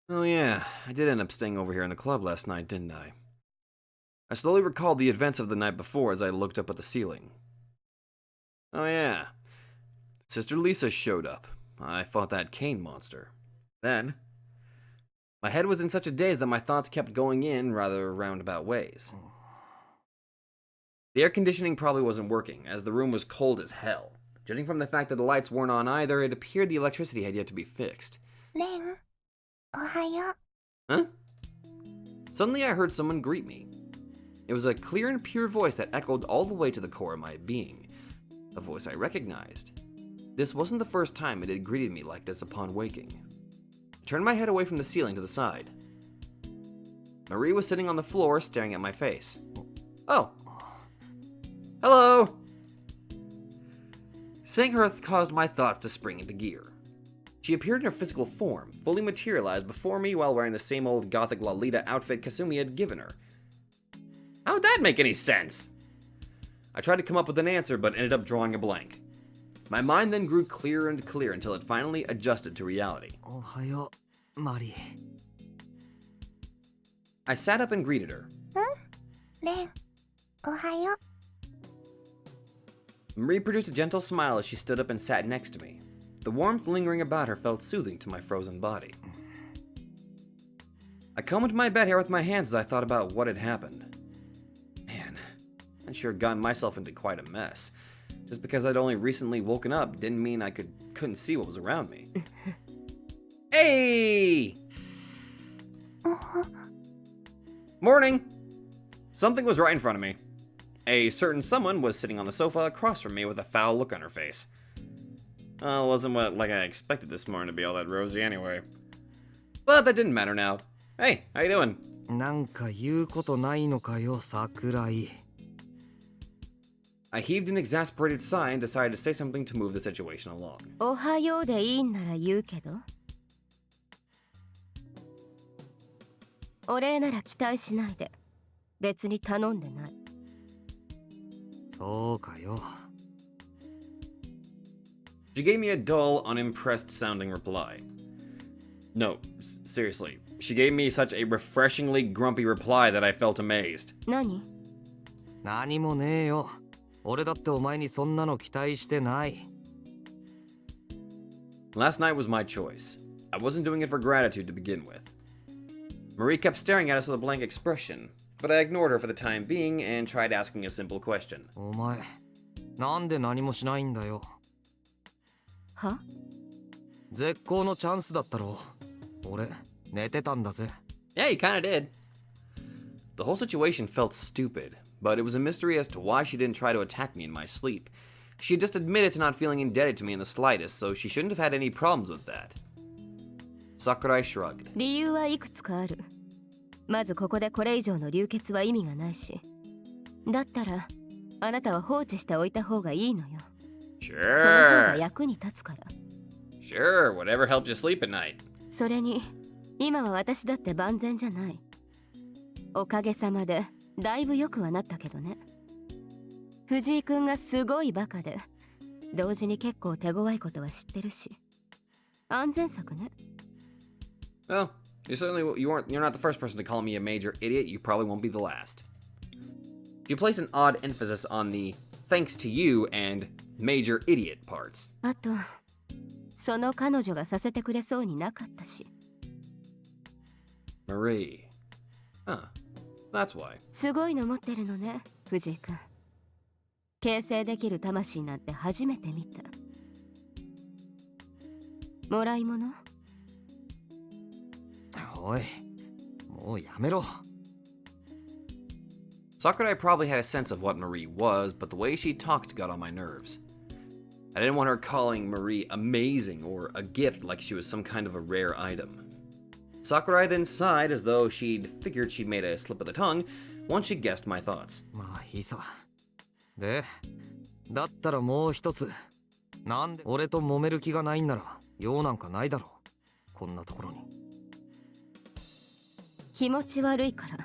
Oh yeah, I did end up staying over here in the club last night, didn't I? I slowly recalled the events of the night before as I looked up at the ceiling. Oh yeah, Sister Lisa showed up. I fought that cane monster. Then, my head was in such a daze that my thoughts kept going in rather roundabout ways. The air conditioning probably wasn't working, as the room was cold as hell. Judging from the fact that the lights weren't on either, it appeared the electricity had yet to be fixed. レン、おはよう。 Huh? Suddenly I heard someone greet me. It was a clear and pure voice that echoed all the way to the core of my being. A voice I recognized. This wasn't the first time it had greeted me like this upon waking. I turned my head away from the ceiling to the side. Marie was sitting on the floor staring at my face. Oh. Hello! Seeing her caused my thoughts to spring into gear. She appeared in her physical form, fully materialized before me while wearing the same old gothic Lolita outfit Kasumi had given her. How would that make any sense? I tried to come up with an answer, but ended up drawing a blank. My mind then grew clearer and clearer until it finally adjusted to reality. おはよう、マリー。 I sat up and greeted her. レン、おはよう。 Marie produced a gentle smile as she stood up and sat next to me. The warmth lingering about her felt soothing to my frozen body. I combed my bed hair with my hands as I thought about what had happened. Man, I'd sure gotten myself into quite a mess. Just because I'd only recently woken up didn't mean I couldn't see what was around me. Hey! Morning! Something was right in front of me. A certain someone was sitting on the sofa across from me with a foul look on her face. Well, it wasn't like I expected this morning to be all that rosy anyway. But that didn't matter now. Hey, how you doing? なんか言うことないのかよ、桜井。 I heaved an exasperated sigh and decided to say something to move the situation along. おはようでいいんなら言うけど。お礼なら期待しないで。別に頼んでない。そうかよ。 She gave me a dull, unimpressed sounding reply. No, seriously, She gave me such a refreshingly grumpy reply that I felt amazed. 何？何もねえよ。俺だってお前にそんなの期待してない。 Last night was my choice. I wasn't doing it for gratitude to begin with. Marie kept staring at us with a blank expression, but I ignored her for the time being and tried asking a simple question. お前、なんで何もしないんだよ。は？絶好のチャンスだったろ。俺、寝てたんだぜ。 Yeah, you kinda did. The whole situation felt stupid, but it was a mystery as to why she didn't try to attack me in my sleep. She had just admitted to not feeling indebted to me in the slightest, so she shouldn't have had any problems with that. Sakurai shrugged. 理由はいくつかある。まずここでこれ以上の流血は意味がないし。だったら、あなたは放置しておいた方がいいのよ。その方が Sure. 役に立つから。Sure, whatever helped you sleep at night. それに、今は私だって万全じゃない。おかげさまで、だいぶ良くはなったけどね。藤井くんがすごいバカで、同時に結構手強いことは知ってるし。安全策ね。Well, you're not the first person to call me a major idiot. You probably won't be the last. You place an odd emphasis on the thanks to you and major idiot parts. あと、その彼女がさせてくれそうになかったし。Marie. Huh. That's why. すごいの持ってるのね、藤井くん。形成できる魂なんて初めて見た。もらい物？おい、もうやめろ。 Sakurai probably had a sense of what Marie was, but the way she talked got on my nerves. I didn't want her calling Marie amazing or a gift like she was some kind of a rare item. Sakurai then sighed as though she'd figured she'd made a slip of the tongue once she guessed my thoughts. まあいいさ。で、だったらもう一つ。なんで俺と揉める気がないんなら用なんかないだろう。こんなところに。気持ち悪いから。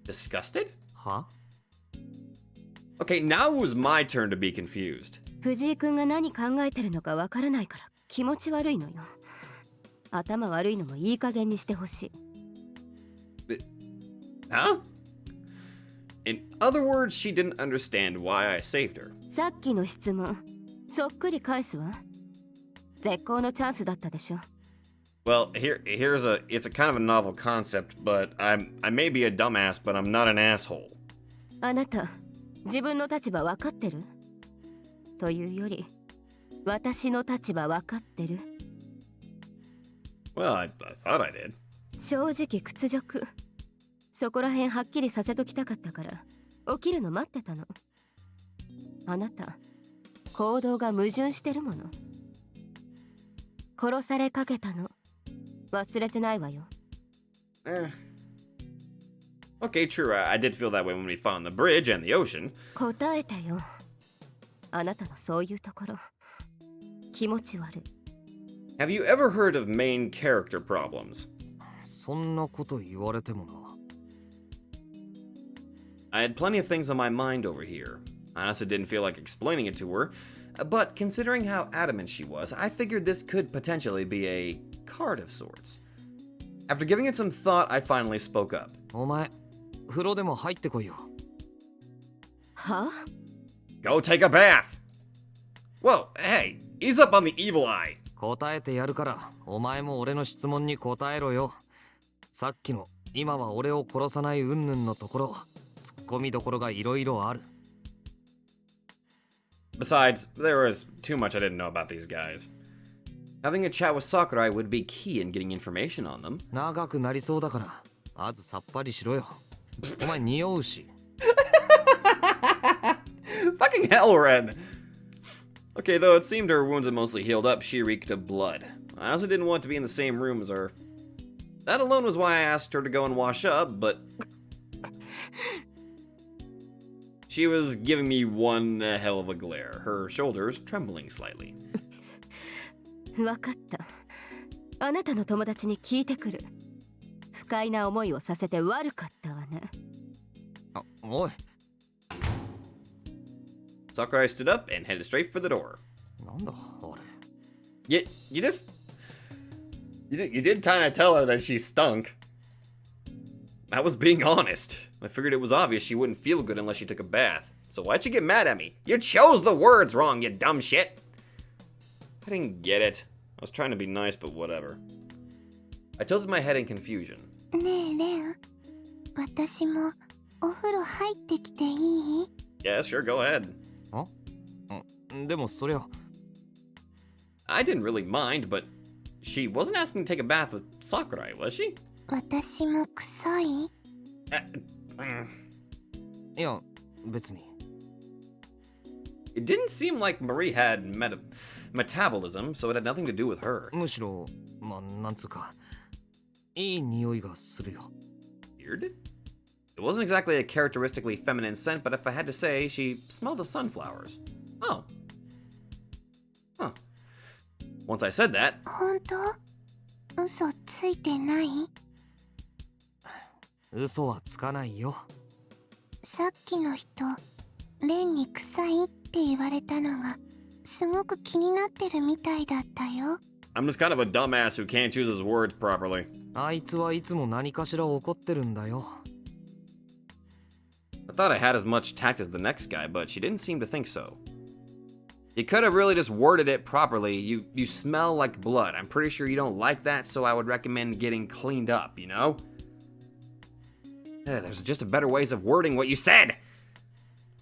Disgusted? は？ Okay, now it was my turn to be confused. 藤井くんが何考えてるのかわからないから気持ち悪いのよ。頭悪いのもいい加減にしてほしい。Huh? In other words, she didn't understand why I saved her. さっきの質問、そっくり返すわ。絶好のチャンスだったでしょ。Well, it's a kind of a novel concept, but I may be a dumbass, but I'm not an asshole. あなた、自分の立場分かってる？というより、私の立場分かってる？ Well, I thought I did. 正直屈辱。そこらへんはっきりさせときたかったから、起きるの待ってたの。あなた、行動が矛盾してるもの。殺されかけたの。忘れてないわよ。Okay, true. I did feel that way when we found the bridge and the ocean. 答えてよ。あなたのそういうところ、気持ち悪い。Have you ever heard of main character problems? そんなこと言われてもな。I had plenty of things on my mind over here. I honestly didn't feel like explaining it to her, but considering how adamant she was, I figured this could potentially be a card of sorts. After giving it some thought, I finally spoke up. お前、風呂でも入ってこいよ。は？ Go take a bath! Whoa, hey, ease up on the evil eye. 答えてやるから、お前も俺の質問に答えろよ。さっきの、今は俺を殺さない云々のところ、ツッコミどころがいろいろある。Besides, there was too much I didn't know about these guys. Having a chat with Sakurai would be key in getting information on them. 長くなりそうだから、まずさっぱりしろよ。お前匂うし。Fucking hell, Ren! Okay, though it seemed her wounds had mostly healed up, she reeked of blood. I also didn't want to be in the same room as her. That alone was why I asked her to go and wash up, but... She was giving me one hell of a glare, her shoulders trembling slightly. わかった。あなたの友達に聞いてくる。不快な思いをさせて悪かったわね。あ、おい。Sakurai stood up and headed straight for the door. なんだ、あれ。You You did kind of tell her that she stunk. I was being honest. I figured it was obvious she wouldn't feel good unless she took a bath. So why'd you get mad at me? You chose the words wrong, you dumb shit. I didn't get it. I was trying to be nice, but whatever. I tilted my head in confusion. ねえレン、私もお風呂入ってきていい？ Yeah, sure, go ahead. でもそりゃ I didn't really mind, but she wasn't asking to take a bath with Sakurai, was she? 私も臭い？ いや別に It didn't seem like Marie had metabolism, so it had nothing to do with her. むしろまあなんつうかいい匂いがするよ Weird? It wasn't exactly a characteristically feminine scent, but if I had to say, she smelled of sunflowers. Oh. Huh. Once I said that, 本当？嘘ついてない？嘘はつかないよさっきの人、レンに臭いって言われたのがすごく気になってるみたいだったよ。 I'm just kind of a dumbass who can't choose his words properly. あいつはいつも何かしら怒ってるんだよ I thought I had as much tact as the next guy, but she didn't seem to think so. You could have really just worded it properly. You smell like blood. I'm pretty sure you don't like that, so I would recommend getting cleaned up, you know? There's just a better ways of wording what you said!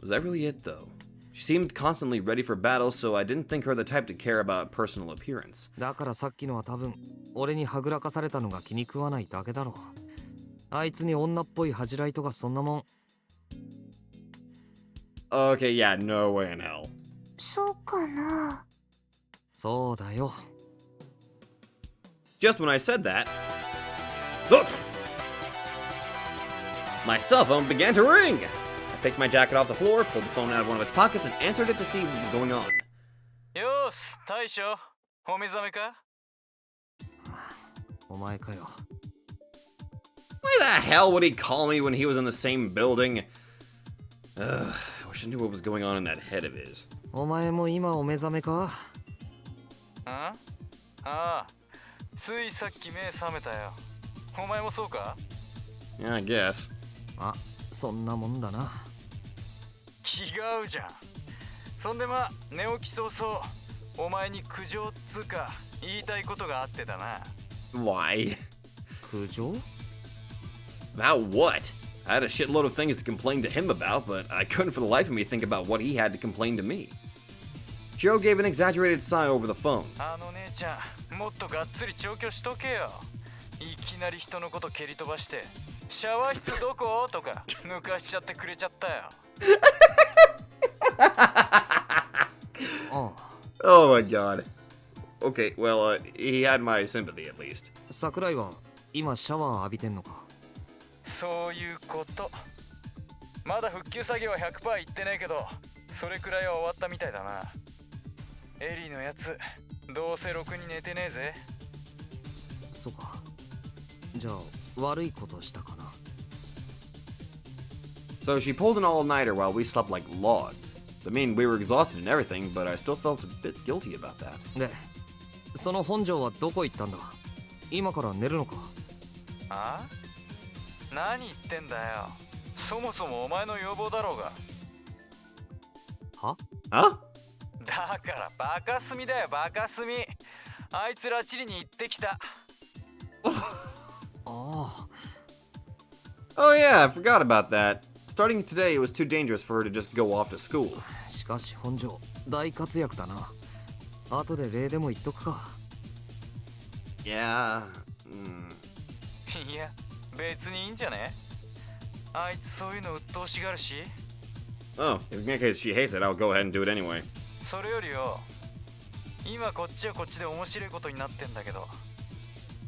Was that really it, though? She seemed constantly ready for battle, so I didn't think her the type to care about personal appearance. だからさっきのは多分俺にはぐらかされたのが気に食わないだけだろあいつに女っぽい恥じらいとかそんなもん Okay, yeah, no way in hell. そうかな？そうだよ Just when I said that... Ugh! My cell phone began to ring! I picked my jacket off the floor, pulled the phone out of one of its pockets, and answered it to see what was going on. よーし、大将、お目覚めか？お前かよ Why the hell would he call me when he was in the same building? I wish I knew what was going on in that head of his. お前も今お目覚めかああ、ついさっき目覚めたよ。お前もそうか？ Yeah, I guess. あそんなもんだな違うじゃん。そんでまあ、寝起き早々、お前に苦情っつうか言いたいことがあってだな。Why? 苦情 About what? I had a shitload of things to complain to him about, but I couldn't for the life of me think about what he had to complain to me. Joe gave an exaggerated sigh over the phone. あの姉ちゃん、もっとがっつり調教しとけよ。いきなり人のこと蹴り飛ばして、シャワー室どことか抜かしちゃってくれちゃったよ。あ Oh my god. Okay, well, he had my sympathy at least. あ桜井は今シャワー浴びてんのかそういうこと。まだ復旧作業は 100% いってないけど、それくらいは終わったみたいだな。エリーのやつ、どうせろくに寝てねえぜ。そうかじゃあ悪いことしたかな So she pulled an all-nighter while we slept like logs. I mean, we were exhausted and everything, but I still felt a bit guilty about that. でその本庄はどこ行ったんだ今から寝るのかあ？何言ってんだよ。そもそもお前の要望だろうが。は Huh? だからバカスミだよ、バカスミ。あいつらチリに行ってきた。ああ Oh yeah, I forgot about that. Starting today, it was too dangerous for her to just go off to school. しかし本庄大活躍だな後で礼でも言っとくか Yeah. いや、別にいいんじゃね？あいつそういうの鬱陶しがるし。Oh, in that case she hates it, I'll go ahead and do it anyway. それよりよ、今こっちはこっちで面白いことになってんだけど。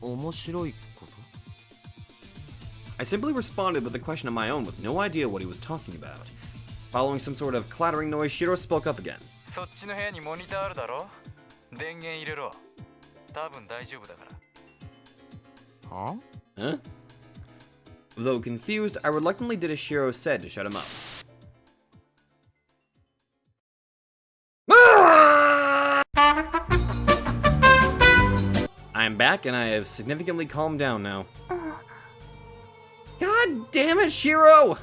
面白いこと I simply responded with a question of my own with no idea what he was talking about. Following some sort of clattering noise, Shiro spoke up again. そっちの部屋にモニターあるだろ？電源入れろ。多分大丈夫だから。は Huh? Though confused, I reluctantly did as Shiro said to shut him up. I I'm back and I have significantly calmed down now. God damn it, Shiro!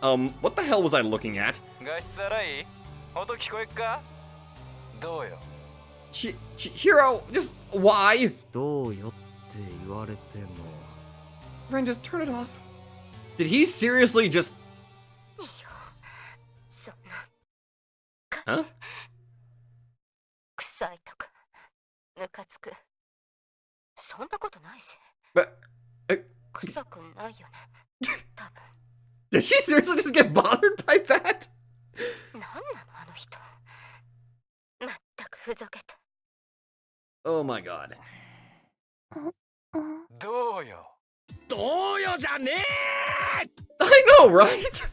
What the hell was I looking at? 画質荒い？音聞こえっか？どうよ？ Shiro, just why? どうよって言われても Ren, just turn it off. Did he seriously just... Huh? 臭いとかムカつくそんなことないし But... 臭くないよね多分 Did she seriously just get bothered by that? 何なのあの人まったくふざけて Oh my god. どうよ？どうよじゃね I know, right?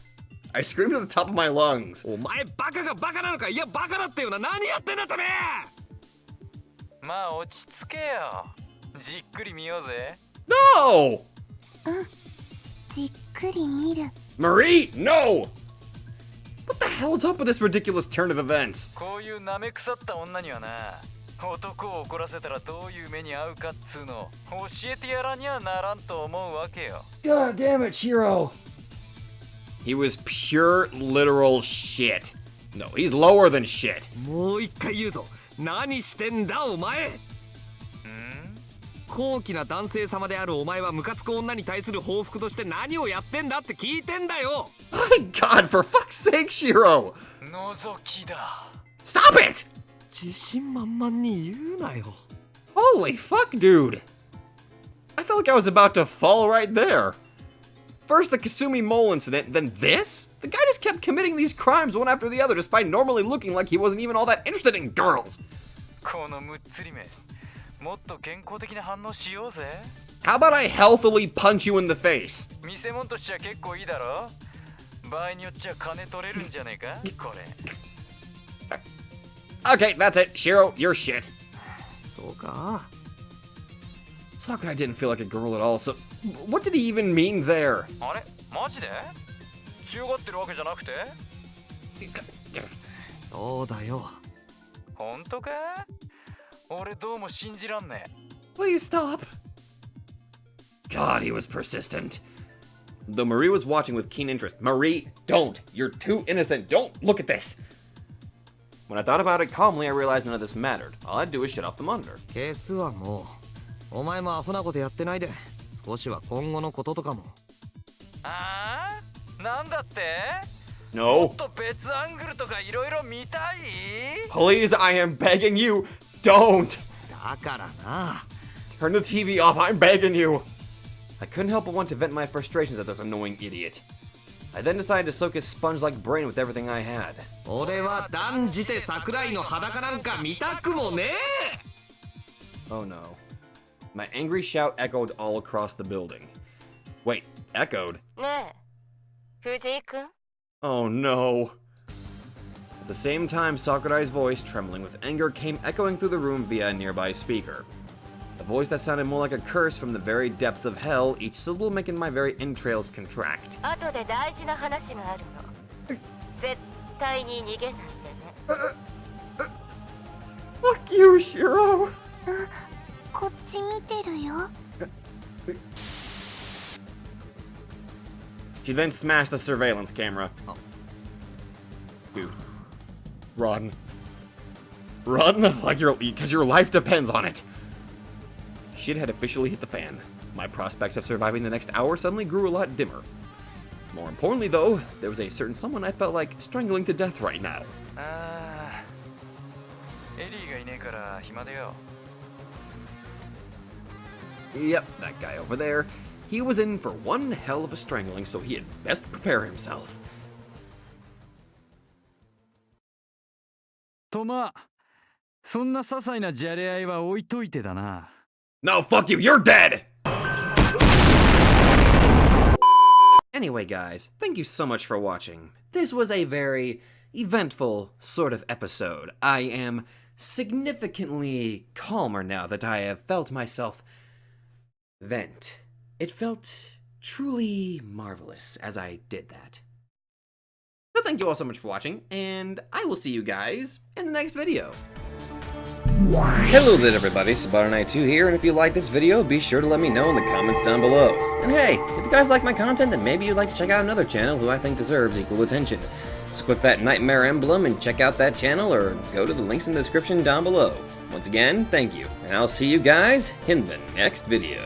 I screamed at the top of my lungs. えお前バカがバカなのかいやバカだってよな何やってんだてめえまあ落ち着けよ。じっくり見ようぜ。 No! じっくり見る。 Marie, no! What the hell's up with this ridiculous turn of events? こういう舐め腐った女にはな、男を怒らせたらどういう目に遭うかっつうの教えてやらにゃならんと思うわけよ。 God damn it, Shiro. He was pure literal shit. No, he's lower than shit. もう一回言うぞ何してんだお前高貴な男性様であるお前はムカつく女に対する報復として何をやってんだって聞いてんだよ My god, for fuck's sake, Shiro! 覗きだ。 Stop it! 自信満々に言うなよ Holy fuck, dude. I felt like I was about to fall right there. First the Kasumi mole incident, then this? The guy just kept committing these crimes one after the other despite normally looking like he wasn't even all that interested in girls. このむっつりめ、もっと健康的な反応しようぜ。 How about I healthily punch you in the face? 見せ物としちゃ結構いいだろ。場合によっちゃ金取れるんじゃねえかこれ。 Okay, that's it. Shiro, you're shit. そうか Sakura didn't feel like a girl at all, so what did he even mean there? あれマジで？強がってるわけじゃなくて？そうだよ本当か？俺どうも信じらんねえ。 Please stop. God, he was persistent. Though Marie was watching with keen interest. Marie, don't. You're too innocent. Don't look at this. When I thought about it calmly, I realized none of this mattered. All I'd do is shut off the monitor. ケースはもうお前もアホなことやってないで少しは今後のこととかもああ？なんだって？も No. っと別アングルとかいろいろ見たい？ Please, I am begging you. Don't. だからな Turn the TV off. I'm begging you. I couldn't help but want to vent my frustrations at this annoying idiot. I then decided to soak his sponge-like brain with everything I had. 俺は断じて桜井の裸なんか見たくもね Oh no. My angry shout echoed all across the building. Wait, echoed? ねえ藤井君 Oh no. At the same time, Sakurai's voice, trembling with anger, came echoing through the room via a nearby speaker. A voice that sounded more like a curse from the very depths of hell, each syllable making my very entrails contract. 後で大事な話があるの絶対に逃げないでね Fuck you, Shiro! こっち見てるよ。 She then smashed the surveillance camera. Dude. Run. Run like because your life depends on it. Shit had officially hit the fan. My prospects of surviving the next hour suddenly grew a lot dimmer. More importantly, though, there was a certain someone I felt like strangling to death right now. ああ。エリーがいねえから暇でよ。 Yep, that guy over there. He was in for one hell of a strangling, so he had best prepare himself. とまあそんな些細なじゃれ合いは置いといてだな。 No, fuck you, you're dead! Anyway, guys, thank you so much for watching. This was a very eventful sort of episode. I am significantly calmer now that I have felt myself vent. It felt truly marvelous as I did that. So thank you all so much for watching, and I will see you guys in the next video. Hello there everybody, Knight2 here, and if you like this video, be sure to let me know in the comments down below. And hey, if you guys like my content, then maybe you'd like to check out another channel who I think deserves equal attention. So click that Nightmare emblem and check out that channel, or go to the links in the description down below. Once again, thank you, and I'll see you guys in the next video.